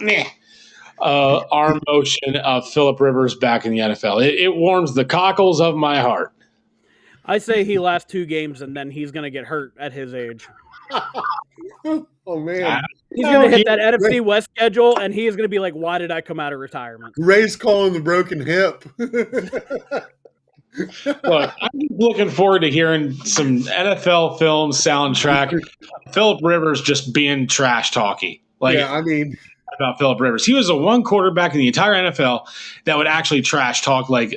arm motion of Philip Rivers back in the NFL. It warms the cockles of my heart. I say he lasts 2 games and then he's going to get hurt at his age. Oh, man. He's going to hit that NFC West schedule, and he is going to be like, why did I come out of retirement? Ray's calling the broken hip. Look, I'm looking forward to hearing some NFL film soundtrack. Philip Rivers just being trash talky. About Philip Rivers. He was the one quarterback in the entire NFL that would actually trash talk like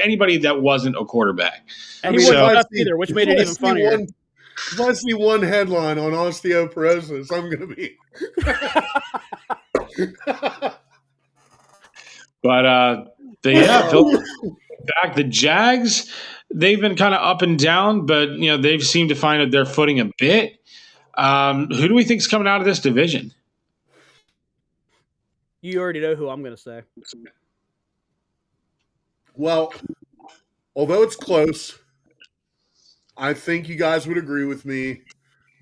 anybody that wasn't a quarterback. And he wasn't us either, which made it even funnier. If I see one headline on osteoporosis, I'm going to be. Phil, back the Jags, they've been kind of up and down, but they've seemed to find their footing a bit. Who do we think is coming out of this division? You already know who I'm going to say. Well, although it's close, I think you guys would agree with me.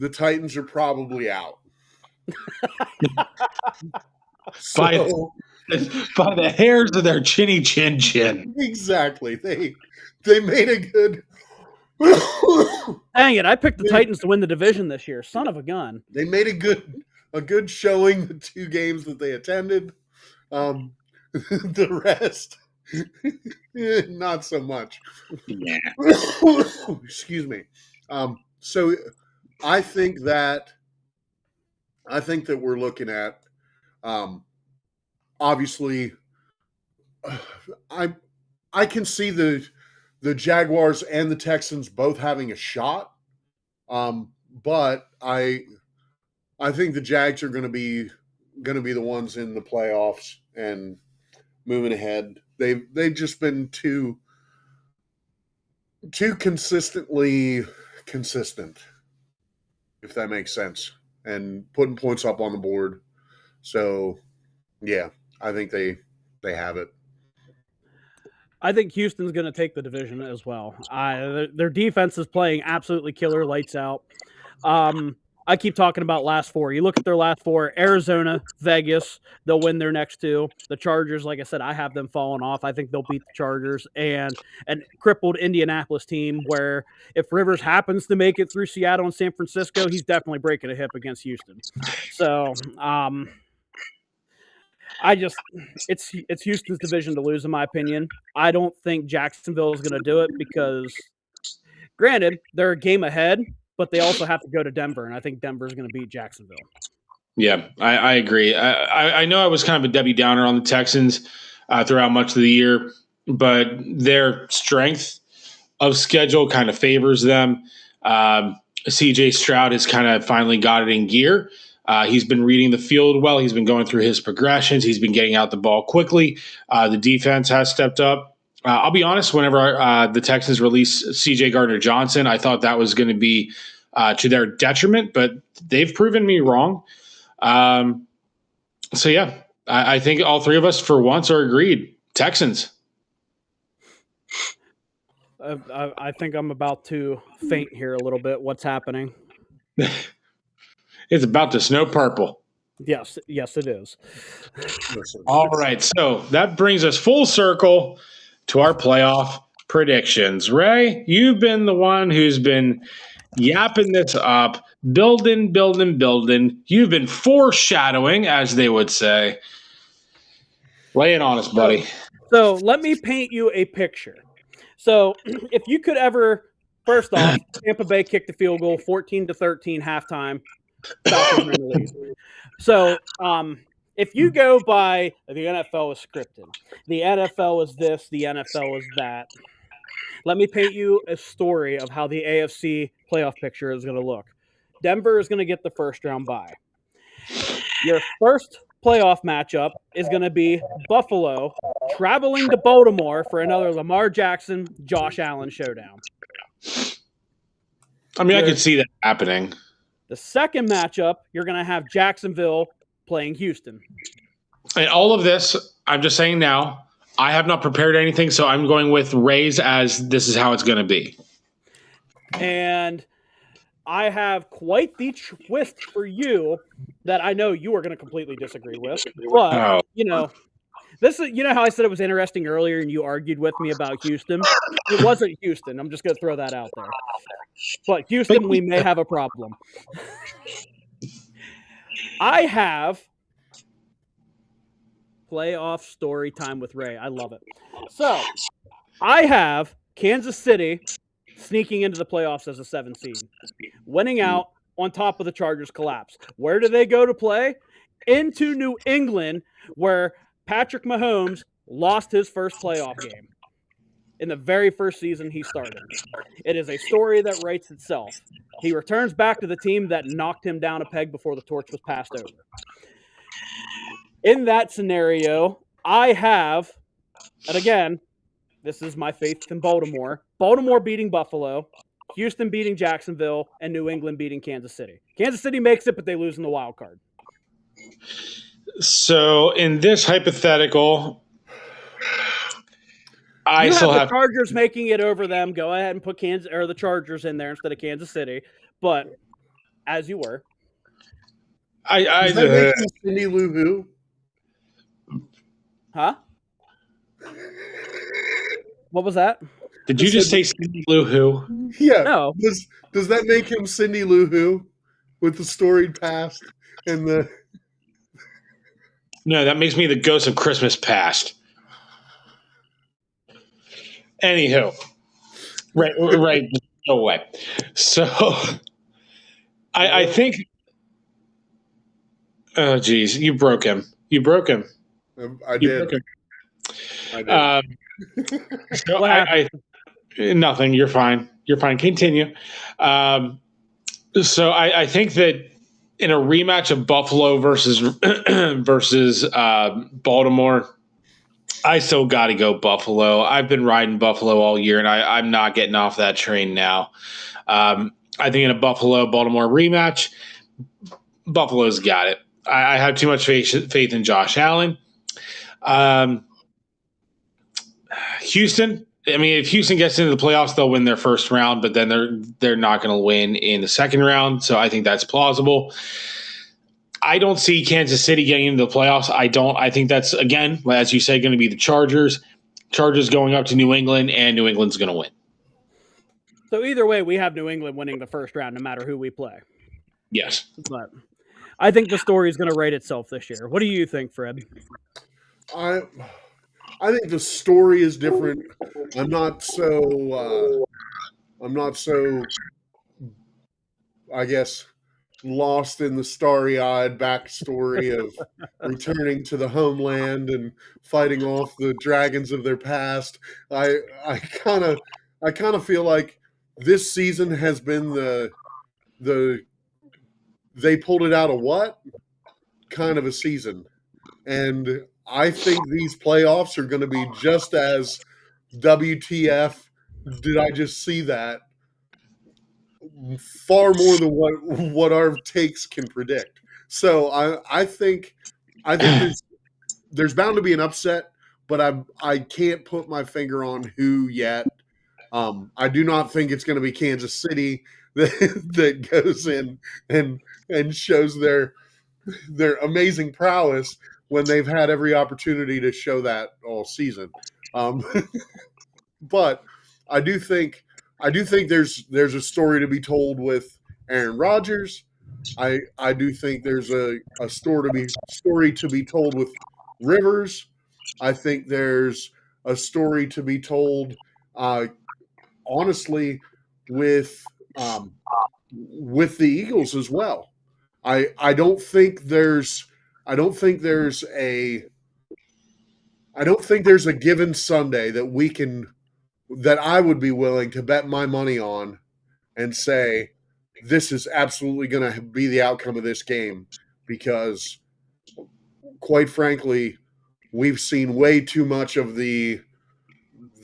The Titans are probably out. By the hairs of their chinny chin chin. Exactly. They made a good. Dang it! I picked the Titans to win the division this year. Son of a gun. They made a good showing the 2 games that they attended. The rest, not so much. Yeah. Excuse me. So I think that we're looking at, obviously, I can see the Jaguars and the Texans both having a shot, but I think the Jags are going to be the ones in the playoffs and moving ahead. They've just been too consistently consistent, if that makes sense, and putting points up on the board. So, yeah, I think they have it. I think Houston's going to take the division as well. Their defense is playing absolutely killer, lights out. I keep talking about last 4. You look at their last 4, Arizona, Vegas, they'll win their next 2. The Chargers, like I said, I have them falling off. I think they'll beat the Chargers. And an crippled Indianapolis team where if Rivers happens to make it through Seattle and San Francisco, he's definitely breaking a hip against Houston. So, it's Houston's division to lose, in my opinion. I don't think Jacksonville is going to do it because, granted, they're a game ahead, but they also have to go to Denver, and I think Denver is going to beat Jacksonville. Yeah, I agree. I know I was kind of a Debbie Downer on the Texans throughout much of the year, but their strength of schedule kind of favors them. CJ Stroud has kind of finally got it in gear. He's been reading the field well. He's been going through his progressions. He's been getting out the ball quickly. The defense has stepped up. I'll be honest, whenever the Texans released C.J. Gardner-Johnson, I thought that was going to be to their detriment, but they've proven me wrong. So, yeah, I think all 3 of us for once are agreed. Texans. I think I'm about to faint here a little bit. What's happening? It's about to snow purple. Yes, it is. All right, so that brings us full circle to our playoff predictions. Ray, you've been the one who's been yapping this up, building. You've been foreshadowing, as they would say. Lay it on us, buddy. So let me paint you a picture. So if you could ever, first off, Tampa Bay kicked the field goal, 14-13 halftime. Falcons are in the lead. So if you go by the NFL is scripted, the NFL is this, the NFL is that. Let me paint you a story of how the AFC playoff picture is going to look. Denver is going to get the first round bye. Your first playoff matchup is going to be Buffalo traveling to Baltimore for another Lamar Jackson, Josh Allen showdown. I mean, I could see that happening. The second matchup, you're going to have Jacksonville playing Houston. And all of this, I'm just saying now, I have not prepared anything, so I'm going with Rays as this is how it's going to be. And I have quite the twist for you that I know you are going to completely disagree with. But, this is, how I said it was interesting earlier and you argued with me about Houston? It wasn't Houston. I'm just going to throw that out there. But Houston, we may have a problem. I have playoff story time with Ray. I love it. So, I have Kansas City sneaking into the playoffs as a 7 seed, winning out on top of the Chargers collapse. Where do they go to play? Into New England, where Patrick Mahomes lost his first playoff game in the very first season he started. It is a story that writes itself. He returns back to the team that knocked him down a peg before the torch was passed over. In that scenario, I have, and again, this is my faith in Baltimore. Baltimore beating Buffalo, Houston beating Jacksonville, and New England beating Kansas City. Kansas City makes it, but they lose in the wild card. So in this hypothetical, I you still have have the Chargers making it over them. Go ahead and put the Chargers in there instead of Kansas City. But as you were, Does that make you Cindy Lou Who? huh? What was that? Did you just say Cindy Lou Who? Yeah. No. Does that make him Cindy Lou Who with the storied past and the? No, that makes me the ghost of Christmas past. Anywho, right, no way. So, I think. Oh, geez, you broke him. I did. So nothing. You're fine. Continue. So I think that in a rematch of Buffalo versus Baltimore, I still got to go Buffalo. I've been riding Buffalo all year, and I'm not getting off that train now. I think in a Buffalo-Baltimore rematch, Buffalo's got it. I have too much faith in Josh Allen. Houston, I mean, if Houston gets into the playoffs, they'll win their first round, but then they're not going to win in the second round. So I think that's plausible. I don't see Kansas City getting into the playoffs. I think that's, again, as you said, going to be the Chargers. Chargers going up to New England, and New England's going to win. So either way, we have New England winning the first round, no matter who we play. Yes. But I think the story is going to write itself this year. What do you think, Fred? I think the story is different. I'm not so I guess lost in the starry-eyed backstory of returning to the homeland and fighting off the dragons of their past. I kind of feel like this season has been the they pulled it out of what kind of a season, and I think these playoffs are going to be just as WTF. Did I just see that? Far more than what our takes can predict. So I think there's bound to be an upset, but I can't put my finger on who yet. I do not think it's going to be Kansas City that goes in and shows their their amazing prowess when they've had every opportunity to show that all season. But I do think there's a story to be told with Aaron Rodgers. I do think there's a story to be told with Rivers. I think there's a story to be told, honestly, with the Eagles as well. I don't think there's a given Sunday that I would be willing to bet my money on and say this is absolutely going to be the outcome of this game, because quite frankly, we've seen way too much of the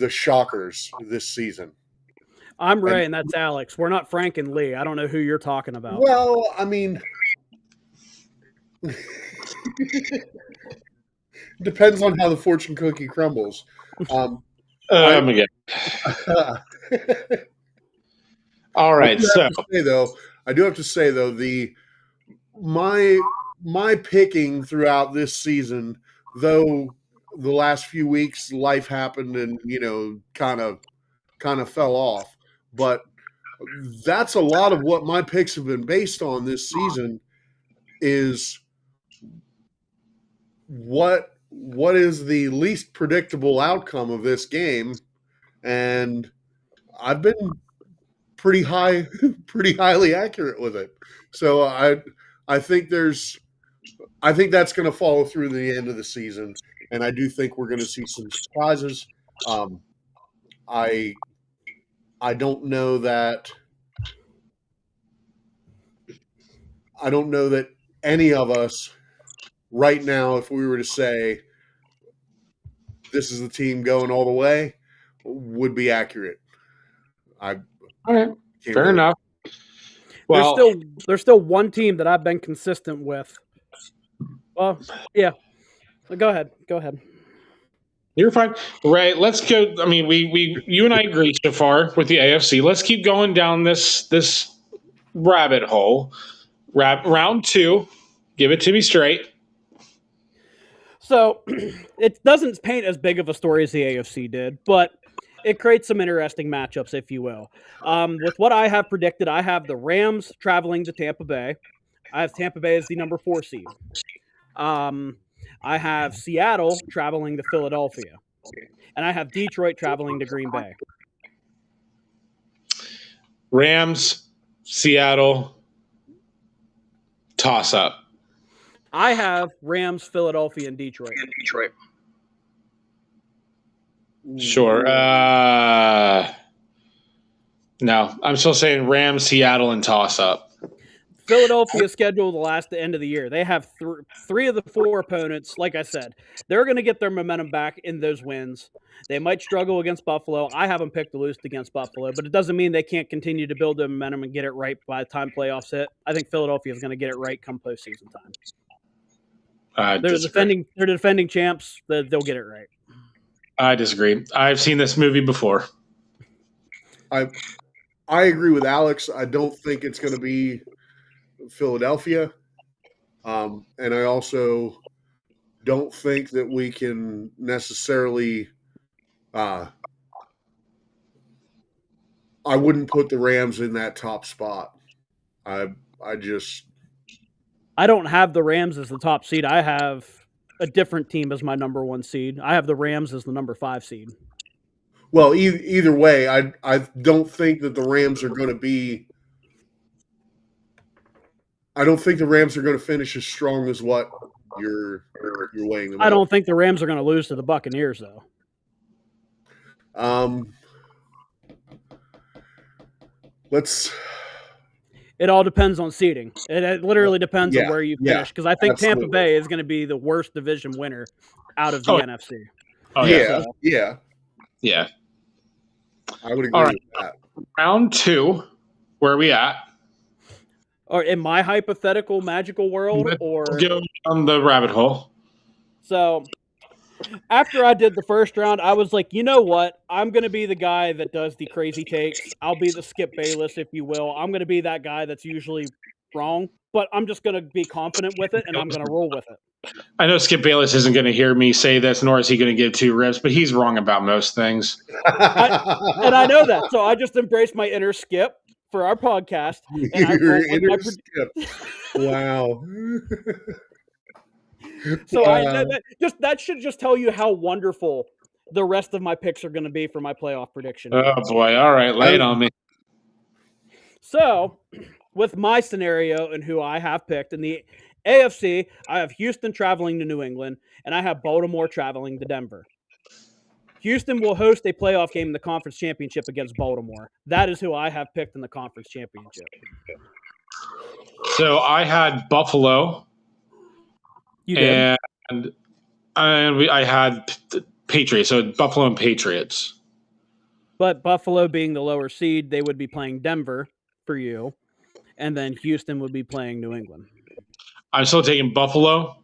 shockers this season. I'm Ray, and that's Alex. We're not Frank and Lee. I don't know who you're talking about. Well, I mean, depends on how the fortune cookie crumbles. Again. All right. I do have to say though, my picking throughout this season, though the last few weeks life happened and kind of fell off, but that's a lot of what my picks have been based on this season is what is the least predictable outcome of this game, and I've been pretty highly accurate with it. So I think that's going to follow through the end of the season, and I do think we're going to see some surprises. I don't know that any of us right now, if we were to say this is the team going all the way, would be accurate. All right. Fair enough. Well, there's still one team that I've been consistent with. Well, yeah. Go ahead. You're fine. Ray, let's go. I mean, you and I agree so far with the AFC. Let's keep going down this rabbit hole. Round 2. Give it to me straight. So it doesn't paint as big of a story as the AFC did, but it creates some interesting matchups, if you will. With what I have predicted, I have the Rams traveling to Tampa Bay. I have Tampa Bay as the number 4 seed. I have Seattle traveling to Philadelphia. And I have Detroit traveling to Green Bay. Rams, Seattle, toss up. I have Rams, Philadelphia, and Detroit. Sure. No, I'm still saying Rams, Seattle, and toss up. Philadelphia's schedule the last end of the year. They have 3 of the 4 opponents. Like I said, they're going to get their momentum back in those wins. They might struggle against Buffalo. I haven't picked the loose against Buffalo, but it doesn't mean they can't continue to build their momentum and get it right by the time playoffs hit. I think Philadelphia is going to get it right come postseason time. They're defending champs. They'll get it right. I disagree. I've seen this movie before. I agree with Alex. I don't think it's going to be Philadelphia. And I also don't think that we can necessarily I wouldn't put the Rams in that top spot. I don't have the Rams as the top seed. I have a different team as my number 1 seed. I have the Rams as the number 5 seed. Well, either way, I don't think that the Rams are going to be. I don't think the Rams are going to finish as strong as what you're weighing them. I don't think the Rams are going to lose to the Buccaneers, though. It all depends on seeding. It literally depends on where you finish, because I think absolutely. Tampa Bay is going to be the worst division winner out of the NFC. Oh, yeah. I would agree with that. Round 2, where are we at? Or in my hypothetical magical world, or go down the rabbit hole. So after I did the first round, I was like, you know what? I'm going to be the guy that does the crazy takes. I'll be the Skip Bayless, if you will. I'm going to be that guy that's usually wrong but I'm just going to be confident with it, and I'm going to roll with it. I know Skip Bayless isn't going to hear me say this, nor is he going to give two rips, but he's wrong about most things. And I know that, so I just embraced my inner Skip for our podcast. And Your inner Skip. Wow. So that should just tell you how wonderful the rest of my picks are going to be for my playoff prediction. Oh boy! All right, lay it on me. So, with my scenario and who I have picked in the AFC, I have Houston traveling to New England, and I have Baltimore traveling to Denver. Houston will host a playoff game in the conference championship against Baltimore. That is who I have picked in the conference championship. So I had Buffalo. You did. And I had Patriots. So Buffalo and Patriots. But Buffalo being the lower seed, they would be playing Denver for you, and then Houston would be playing New England. I'm still taking Buffalo,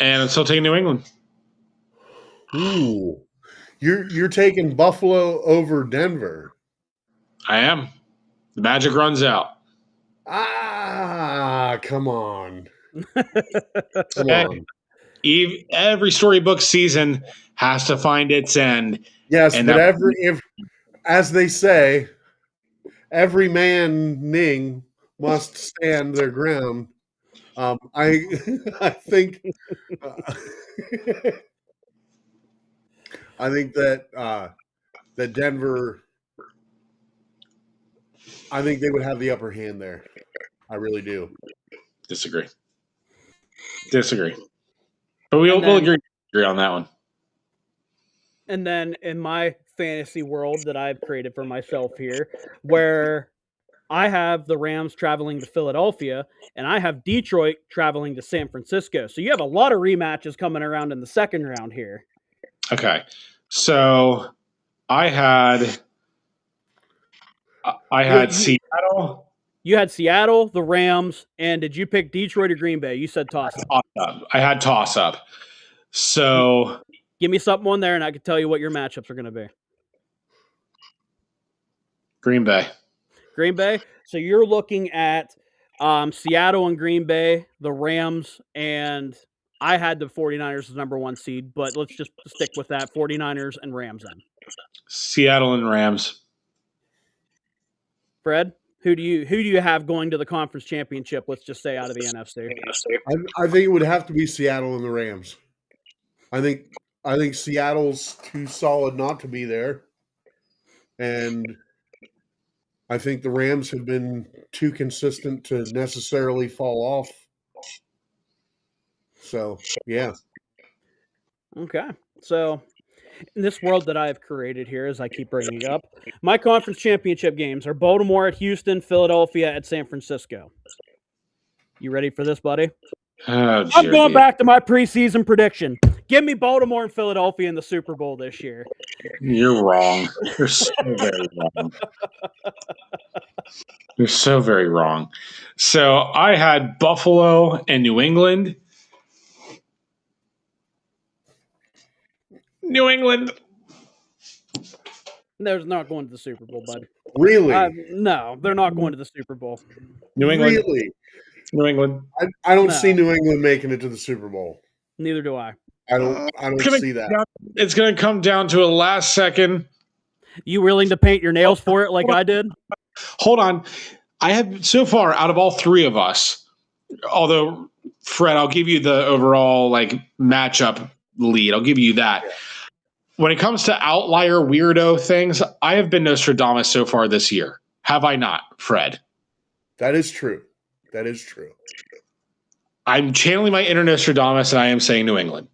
and I'm still taking New England. Ooh. You're taking Buffalo over Denver. I am. The magic runs out. Come on. Come on. Every storybook season has to find its end. Yes, and but as they say, every man must stand their ground. I think I think that Denver, I think they would have the upper hand there. I really do. Disagree. But we'll agree on that one. And then in my fantasy world that I've created for myself here, where I have the Rams traveling to Philadelphia, and I have Detroit traveling to San Francisco. So you have a lot of rematches coming around in the second round here. Okay. So I had Seattle. You had Seattle, the Rams, and did you pick Detroit or Green Bay? You said toss-up. I had toss-up. So give me something on there, and I can tell you what your matchups are going to be. Green Bay. So you're looking at Seattle and Green Bay, the Rams, and I had the 49ers as number 1 seed, but let's just stick with that. 49ers and Rams then. Seattle and Rams. Fred, who do you have going to the conference championship, let's just say, out of the NFC? I think it would have to be Seattle and the Rams. I think Seattle's too solid not to be there. And I think the Rams have been too consistent to necessarily fall off. So, yeah. Okay. So, in this world that I have created here, as I keep bringing up, my conference championship games are Baltimore at Houston, Philadelphia at San Francisco. You ready for this, buddy? Oh, I'm going back to my preseason prediction. Give me Baltimore and Philadelphia in the Super Bowl this year. You're wrong. You're so very wrong. You're so very wrong. So I had Buffalo and New England. New England. They're not going to the Super Bowl, bud. Really? No, they're not going to the Super Bowl. New England. Really? New England. I don't see New England making it to the Super Bowl. Neither do I. I don't see that. It's going to come down to a last second. You willing to paint your nails for it like I did? Hold on. I have so far out of all three of us, although Fred, I'll give you the overall matchup lead. I'll give you that. When it comes to outlier weirdo things, I have been Nostradamus so far this year. Have I not, Fred? That is true. I'm channeling my inner Nostradamus, and I am saying New England.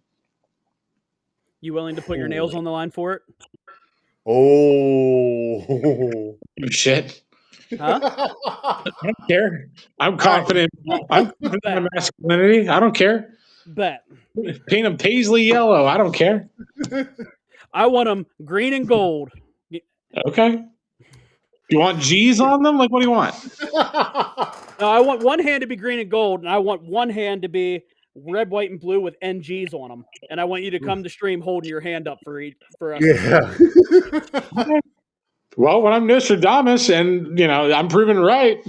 You willing to put your nails on the line for it? Oh. Shit. Huh? I don't care. I'm confident. I'm confident in my masculinity. I don't care. Bet. Paint them paisley yellow. I don't care. I want them green and gold. Okay. You want G's on them? What do you want? No, I want one hand to be green and gold, and I want one hand to be red, white, and blue with NGs on them. And I want you to come to stream holding your hand up for us. Yeah. Well, when I'm Nostradamus and, I'm proven right.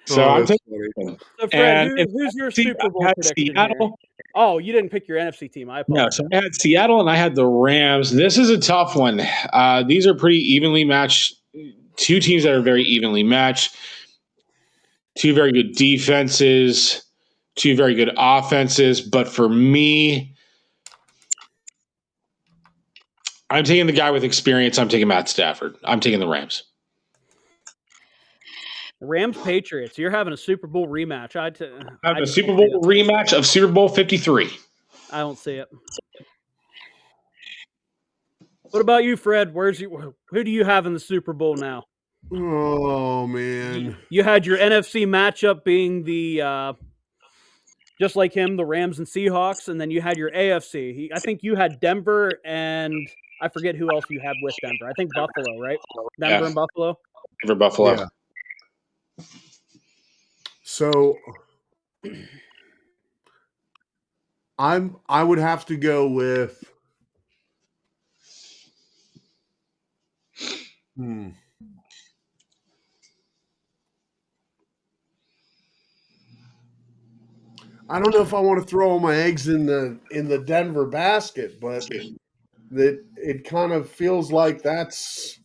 So Oh, I'm that's taking. funny. So, Fred, And who's your see, Super Bowl I had prediction Seattle. here? Oh, you didn't pick your NFC team. I No, apologize. so I had Seattle and I had the Rams. This is a tough one. These are pretty evenly matched. Two teams that are very evenly matched. Two very good defenses. Two very good offenses. But for me, I'm taking the guy with experience. I'm taking Matt Stafford. I'm taking the Rams. Rams Patriots. You're having a Super Bowl rematch. I have I a just Super don't see Bowl it. rematch of Super Bowl 53. I don't see it. What about you, Fred? Who do you have in the Super Bowl now? Oh man. You had your NFC matchup being the just like him, the Rams and Seahawks, and then you had your AFC. I think you had Denver and I forget who else you had with Denver. I think Buffalo, right? Denver and Buffalo. For Buffalo. Yeah. So I would have to go with I don't know if I want to throw all my eggs in the Denver basket, but that it kind of feels like that's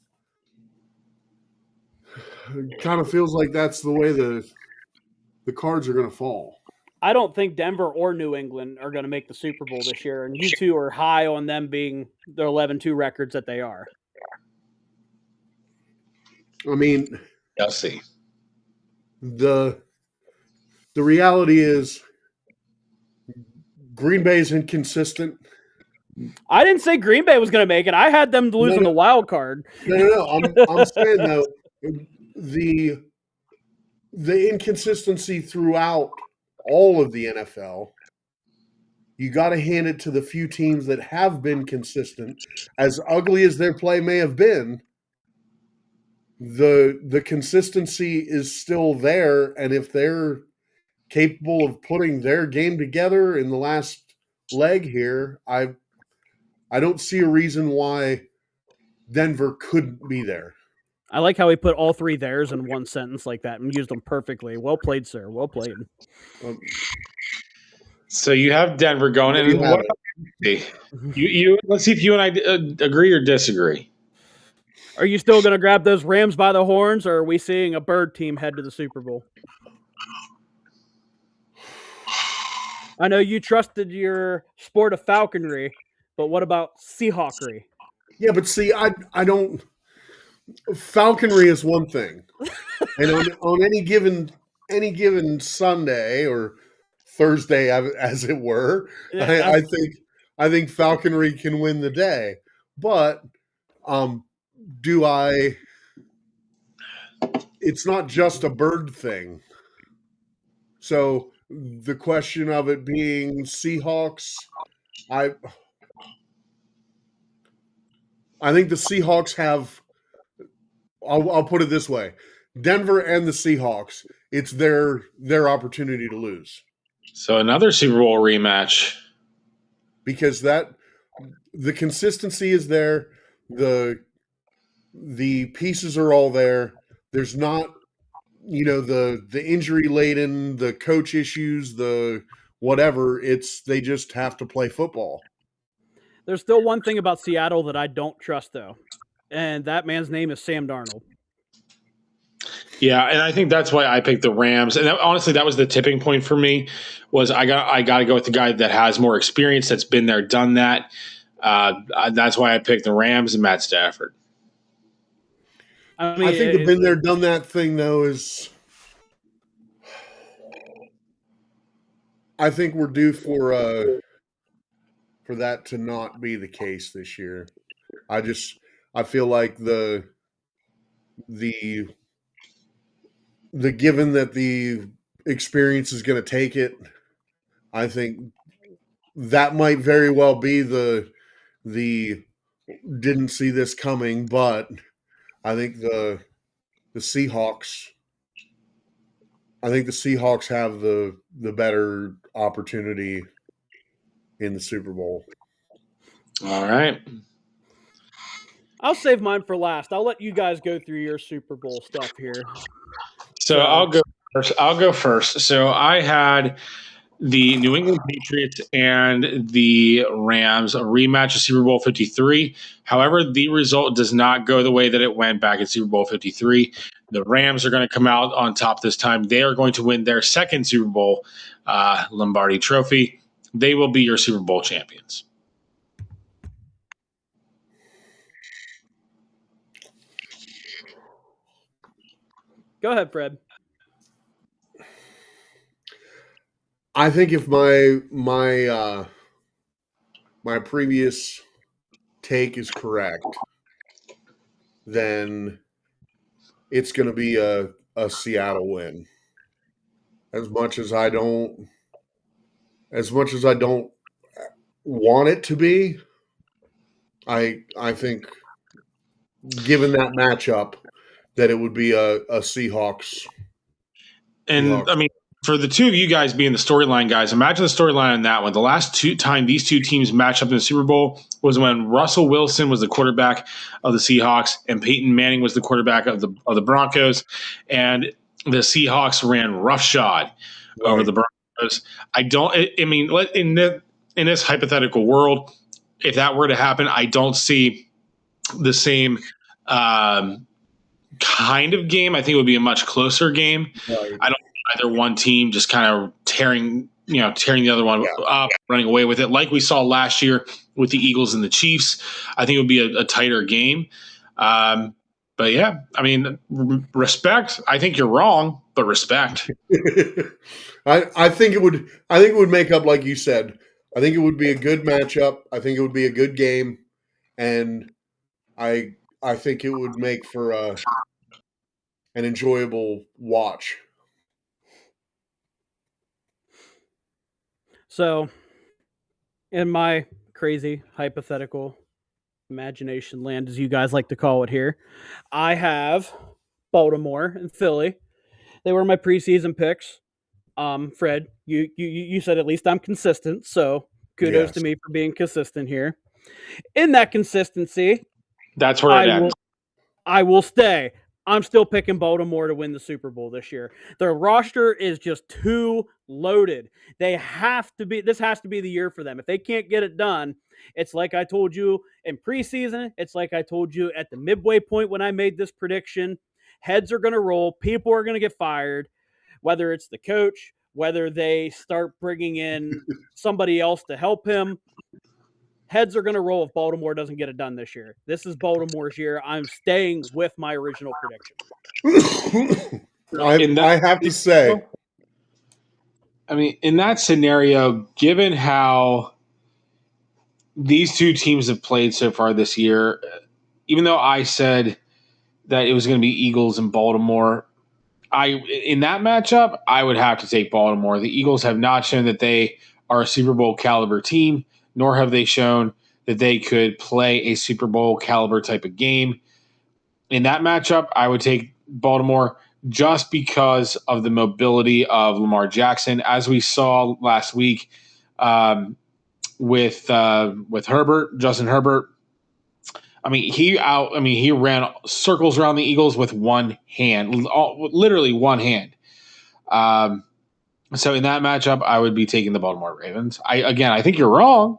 the way the cards are going to fall. I don't think Denver or New England are going to make the Super Bowl this year, and you two are high on them being their 11-2 records that they are. I mean, I'll see. The reality is Green Bay's inconsistent. I didn't say Green Bay was going to make it. I had them losing the wild card. No. I'm saying though the inconsistency throughout all of the NFL. You got to hand it to the few teams that have been consistent. As ugly as their play may have been, the consistency is still there, and if they're capable of putting their game together in the last leg here, I don't see a reason why Denver couldn't be there. I like how he put all three theirs in one sentence like that and used them perfectly. Well played, sir. Well played. So you have Denver going in. Let's see if you and I agree or disagree. Are you still going to grab those Rams by the horns, or are we seeing a bird team head to the Super Bowl? I know you trusted your sport of falconry, but what about Seahawkery? Yeah, but see, I don't. Falconry is one thing, and on any given Sunday or Thursday, as it were, I think falconry can win the day. But do I? It's not just a bird thing. So the question of it being Seahawks, I think the Seahawks have. I'll put it this way: Denver and the Seahawks, it's their opportunity to lose. So another Super Bowl rematch, because the consistency is there, the pieces are all there. There's not, the injury laden, the coach issues, the whatever. They just have to play football. There's still one thing about Seattle that I don't trust, though. And that man's name is Sam Darnold. Yeah, and I think that's why I picked the Rams. And honestly, that was the tipping point for me. Was I got to go with the guy that has more experience, that's been there, done that. That's why I picked the Rams and Matt Stafford. I think the been there, done that thing though is. I think we're due for that to not be the case this year. I feel like the given that the experience is going to take it, I think that might very well be the didn't see this coming, but I think the Seahawks. I think the Seahawks have the better opportunity in the Super Bowl. All right. I'll save mine for last. I'll let you guys go through your Super Bowl stuff here. So I'll go first. So I had the New England Patriots and the Rams, a rematch of Super Bowl 53. However, the result does not go the way that it went back in Super Bowl 53. The Rams are going to come out on top this time. They are going to win their second Super Bowl Lombardi trophy. They will be your Super Bowl champions. Go ahead, Fred. I think if my previous take is correct, then it's going to be a Seattle win. As much as I don't want it to be, I think given that matchup that it would be a Seahawks. And I mean, for the two of you guys being the storyline guys, imagine the storyline on that one. The last time these two teams matched up in the Super Bowl was when Russell Wilson was the quarterback of the Seahawks and Peyton Manning was the quarterback of the Broncos, and the Seahawks ran roughshod over the Broncos. In this hypothetical world, if that were to happen, I don't see the same kind of game. I think it would be a much closer game. Right. I don't either one team just kind of tearing the other one up, running away with it, like we saw last year with the Eagles and the Chiefs. I think it would be a tighter game. But yeah, I mean, respect. I think you're wrong, but respect. I think it would make up, like you said. I think it would be a good matchup. I think it would be a good game, and I think it would make for an enjoyable watch. So, in my crazy hypothetical imagination land, as you guys like to call it here, I have Baltimore and Philly. They were my preseason picks. Fred, you said at least I'm consistent, so kudos to me for being consistent here. In that consistency, that's where it ends. I will stay. I'm still picking Baltimore to win the Super Bowl this year. Their roster is just too loaded. This has to be the year for them. If they can't get it done, it's like I told you in preseason. It's like I told you at the midway point when I made this prediction. Heads are going to roll. People are going to get fired, whether it's the coach, whether they start bringing in somebody else to help him. Heads are going to roll if Baltimore doesn't get it done this year. This is Baltimore's year. I'm staying with my original prediction. I have to say, I mean, in that scenario, given how these two teams have played so far this year, even though I said that it was going to be Eagles and Baltimore, in that matchup, I would have to take Baltimore. The Eagles have not shown that they are a Super Bowl caliber team, nor have they shown that they could play a Super Bowl caliber type of game. In that matchup, I would take Baltimore just because of the mobility of Lamar Jackson, as we saw last week with Herbert, Justin Herbert. I mean, he ran circles around the Eagles with one hand, literally one hand. So in that matchup, I would be taking the Baltimore Ravens. I think you're wrong.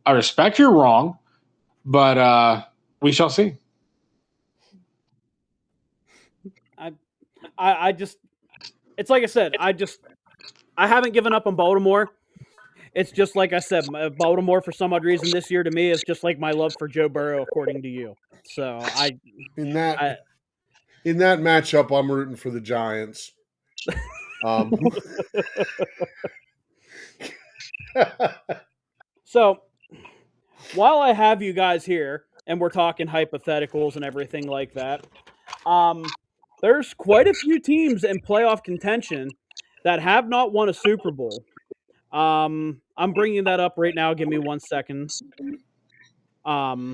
I respect you're wrong, but we shall see. I just, it's like I said, I haven't given up on Baltimore. It's just like I said, Baltimore for some odd reason this year to me is just like my love for Joe Burrow, according to you. So in that matchup, I'm rooting for the Giants. So while I have you guys here and we're talking hypotheticals and everything like that, there's quite a few teams in playoff contention that have not won a Super Bowl. I'm bringing that up right now. Give me 1 second. Are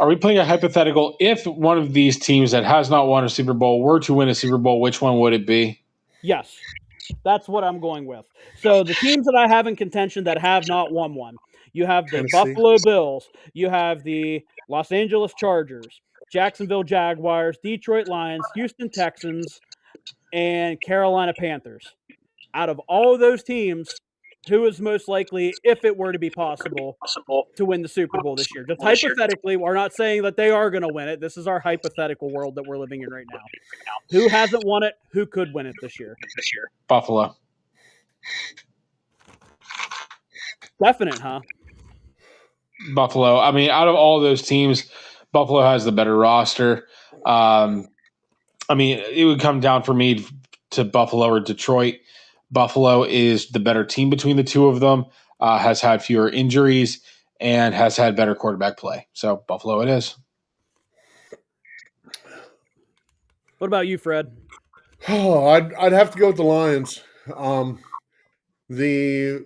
we playing a hypothetical? If one of these teams that has not won a Super Bowl were to win a Super Bowl, which one would it be? Yes, that's what I'm going with. So the teams that I have in contention that have not won one. You have the Tennessee. Buffalo Bills. You have the Los Angeles Chargers, Jacksonville Jaguars, Detroit Lions, Houston Texans, and Carolina Panthers. Out of all of those teams, who is most likely, if it were to be possible, to win the Super Bowl this year? Just hypothetically, we're not saying that they are going to win it. This is our hypothetical world that we're living in right now. Who hasn't won it? Who could win it this year? Buffalo. Definite, huh? Buffalo. I mean, out of all those teams, Buffalo has the better roster. I mean, it would come down for me to Buffalo or Detroit. Buffalo is the better team between the two of them, has had fewer injuries, and has had better quarterback play. So Buffalo it is. What about you, Fred? Oh, I'd have to go with the Lions. The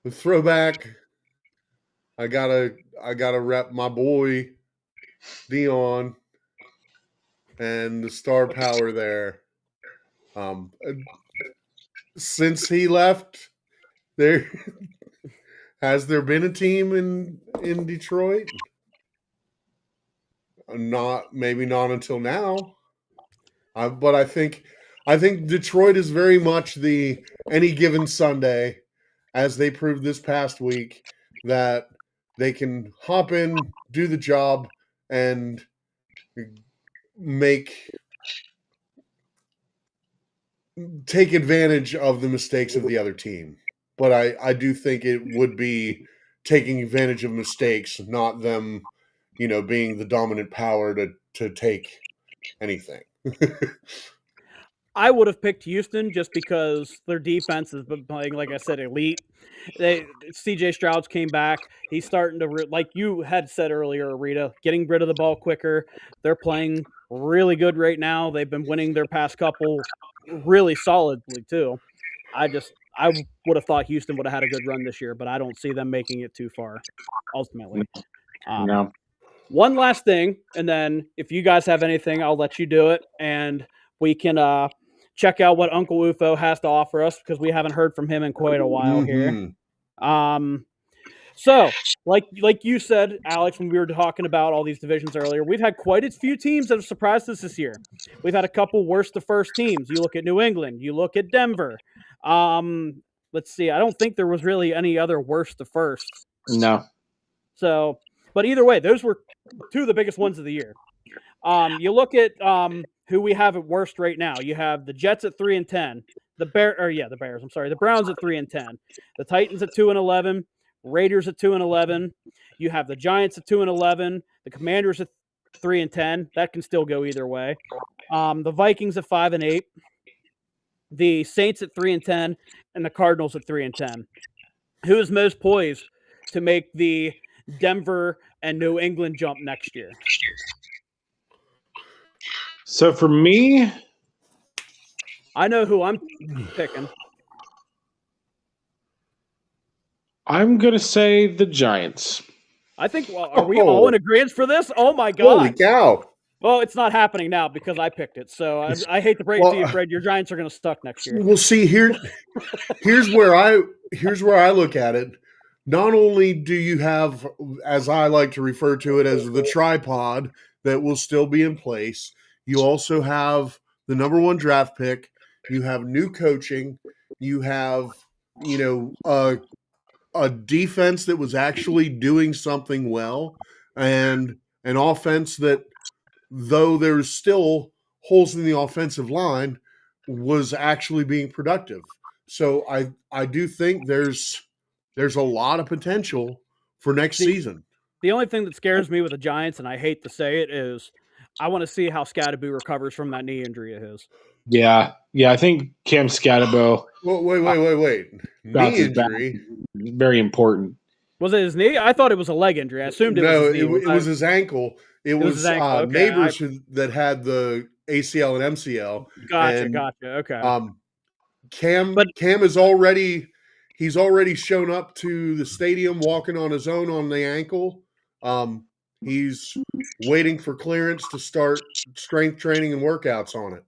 throwback. I gotta rep my boy Dion and the star power there. Since he left, has there been a team in Detroit? Maybe not until now. But I think Detroit is very much the any given Sunday, as they proved this past week, that they can hop in, do the job, and take advantage of the mistakes of the other team. But I do think it would be taking advantage of mistakes, not them, being the dominant power to take anything. I would have picked Houston just because their defense has been playing, like I said, elite. CJ Stroud's came back. He's starting to, like you had said earlier, Rita, getting rid of the ball quicker. They're playing really good right now. They've been winning their past couple really solidly too. I would have thought Houston would have had a good run this year, but I don't see them making it too far ultimately. No. One last thing, and then if you guys have anything, I'll let you do it, and we can check out what Uncle UFO has to offer us because we haven't heard from him in quite a while here. So, like you said, Alex, when we were talking about all these divisions earlier, we've had quite a few teams that have surprised us this year. We've had a couple worst to first teams. You look at New England, you look at Denver. Let's see. I don't think there was really any other worst to first. No. So, but either way, those were two of the biggest ones of the year. You look at who we have at worst right now. You have the Jets at 3-10, the Bears. I'm sorry, the Browns at 3-10, the Titans at 2-11, Raiders at 2-11. You have the Giants at 2-11, the Commanders at 3-10. That can still go either way. The Vikings at 5-8, the Saints at 3-10, and the Cardinals at 3-10. Who is most poised to make the Denver and New England jump next year? So for me, I know who I'm picking. I'm going to say the Giants. I think, well, are we all in agreement for this? Oh, my God. Holy cow. Well, it's not happening now because I picked it. So I hate to break it to you, Fred. Your Giants are going to suck next year. Well, see, here's where I look at it. Not only do you have, as I like to refer to it, as the tripod that will still be in place, you also have the number one draft pick. You have new coaching. You have, a defense that was actually doing something well, and an offense that, though there's still holes in the offensive line, was actually being productive. So I do think there's a lot of potential for next season. The only thing that scares me with the Giants, and I hate to say it, is I want to see how Scatterbo recovers from that knee injury of his. Yeah, I think Cam Scatterbo. Well, wait. Knee injury? Very important. Was it his knee? I thought it was a leg injury. I assumed it was his knee. It was his ankle. It was his ankle. Okay. Neighbors that had the ACL and MCL. Gotcha. Okay. Cam is already – he's already shown up to the stadium walking on his own on the ankle. He's waiting for clearance to start strength training and workouts on it.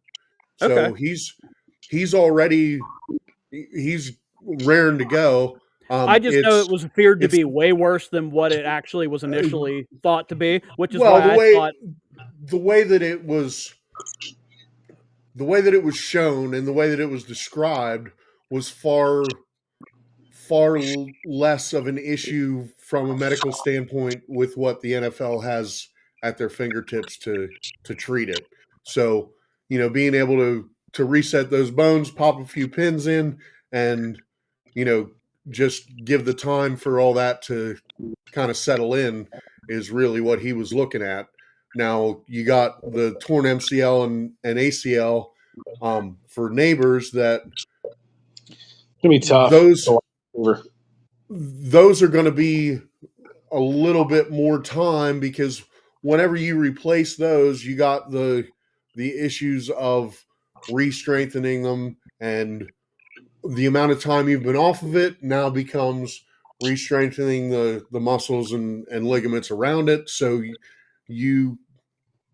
So he's already – he's raring to go. I just know it was feared to it's- be way worse than what it actually was initially thought to be, which is well, why I thought the way that it was shown and the way that it was described was far less of an issue from a medical standpoint with what the NFL has at their fingertips to treat it. So, being able to reset those bones, pop a few pins in, and just give the time for all that to kind of settle in is really what he was looking at. Now you got the torn MCL and ACL for Neighbors that It's gonna be tough. Those are going to be a little bit more time because whenever you replace those, you got the issues of re-strengthening them, and the amount of time you've been off of it now becomes re-strengthening the muscles and ligaments around it. So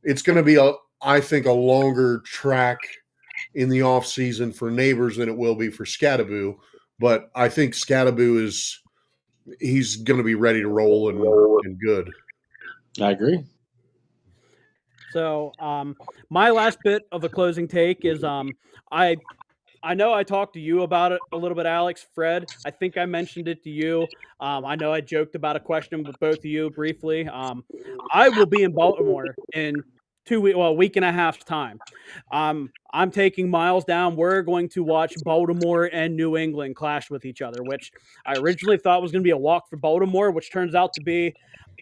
it's going to be I think a longer track in the off season for Neighbors than it will be for Scattaboo. But I think Scattaboo he's going to be ready to roll and good. I agree. so. My last bit of a closing take is I know I talked to you about it a little bit, Alex. Fred, I think I mentioned it to you. I know I joked about a question with both of you briefly. I will be in Baltimore in a week and a half time. I'm taking Miles down. We're going to watch Baltimore and New England clash with each other, which I originally thought was going to be a walk for Baltimore, which turns out to be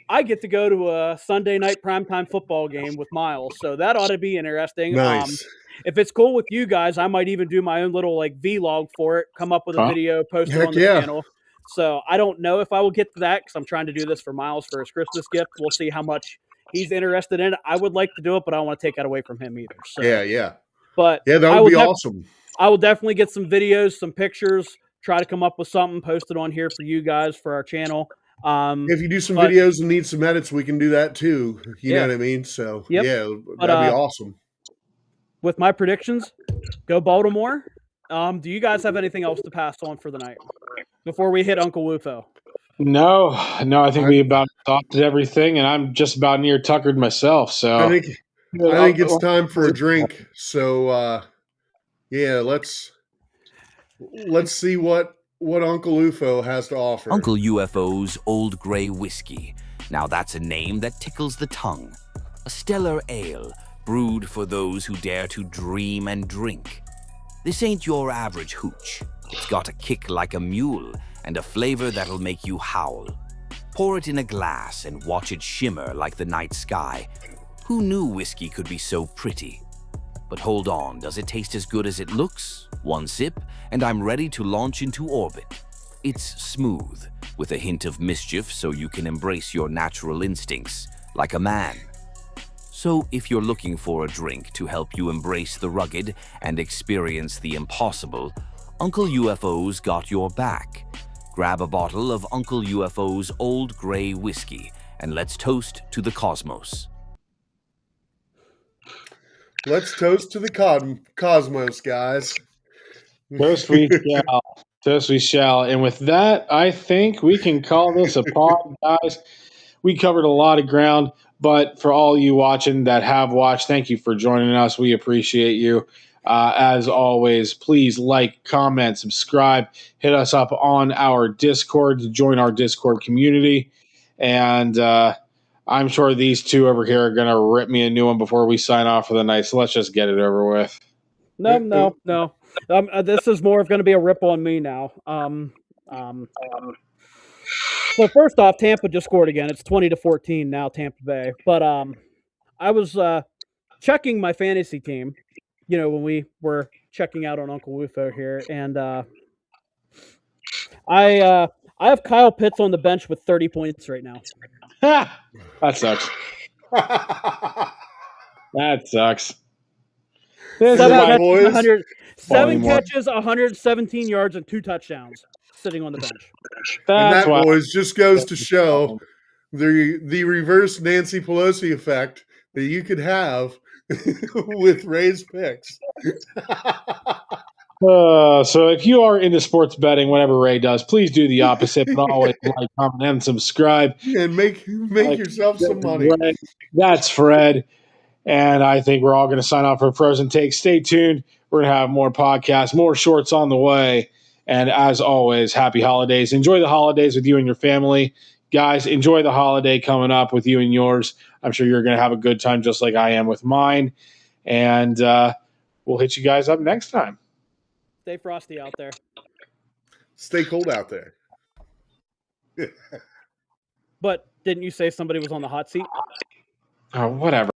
I get to go to a Sunday night primetime football game with Miles. So that ought to be interesting. Nice. If it's cool with you guys, I might even do my own little vlog for it, come up with a video, post it on the channel. So I don't know if I will get to that because I'm trying to do this for Miles for his Christmas gift. We'll see how much he's interested in it. I would like to do it, but I don't want to take that away from him either. So yeah. But yeah, that would be awesome. I will definitely get some videos, some pictures, try to come up with something, post it on here for you guys for our channel. If you do some videos and need some edits, we can do that too. You know what I mean? So yep. That'd be awesome. With my predictions, go Baltimore. Do you guys have anything else to pass on for the night before we hit Uncle Wufo? No. I think we about talked everything, and I'm just about near tuckered myself. So I think it's time for a drink. So let's see what Uncle UFO has to offer. Uncle UFO's Old Grey Whiskey. Now that's a name that tickles the tongue. A stellar ale, brewed for those who dare to dream and drink. This ain't your average hooch. It's got a kick like a mule and a flavor that'll make you howl. Pour it in a glass and watch it shimmer like the night sky. Who knew whiskey could be so pretty? But hold on, does it taste as good as it looks? One sip, and I'm ready to launch into orbit. It's smooth, with a hint of mischief so you can embrace your natural instincts, like a man. So if you're looking for a drink to help you embrace the rugged and experience the impossible, Uncle UFO's got your back. Grab a bottle of Uncle UFO's Old Grey Whiskey, and let's toast to the cosmos. Let's toast to the cosmos, guys. Toast we shall. Toast we shall. And with that, I think we can call this a pod, guys. We covered a lot of ground, but for all you watching that have watched, thank you for joining us. We appreciate you. As always, please like, comment, subscribe. Hit us up on our Discord to join our Discord community. And I'm sure these two over here are going to rip me a new one before we sign off for the night. So let's just get it over with. No. This is more of going to be a rip on me now. So first off, Tampa just scored again. It's 20-14 now, Tampa Bay. But I was checking my fantasy team, when we were checking out on Uncle Wufo here, and I have Kyle Pitts on the bench with 30 points right now. That sucks. That sucks. Seven catches, 117 yards, and 2 touchdowns sitting on the bench. And that, boys, just goes to show the reverse Nancy Pelosi effect that you could have with Ray's picks. So if you are into sports betting, whatever Ray does, please do the opposite, but always like, comment, and subscribe. And make yourself some money. That's Fred. And I think we're all going to sign off for Frozen Take. Stay tuned. We're going to have more podcasts, more shorts on the way. And as always, happy holidays. Enjoy the holidays with you and your family. Guys, enjoy the holiday coming up with you and yours. I'm sure you're going to have a good time just like I am with mine. And we'll hit you guys up next time. Stay frosty out there. Stay cold out there. But didn't you say somebody was on the hot seat? Oh, whatever.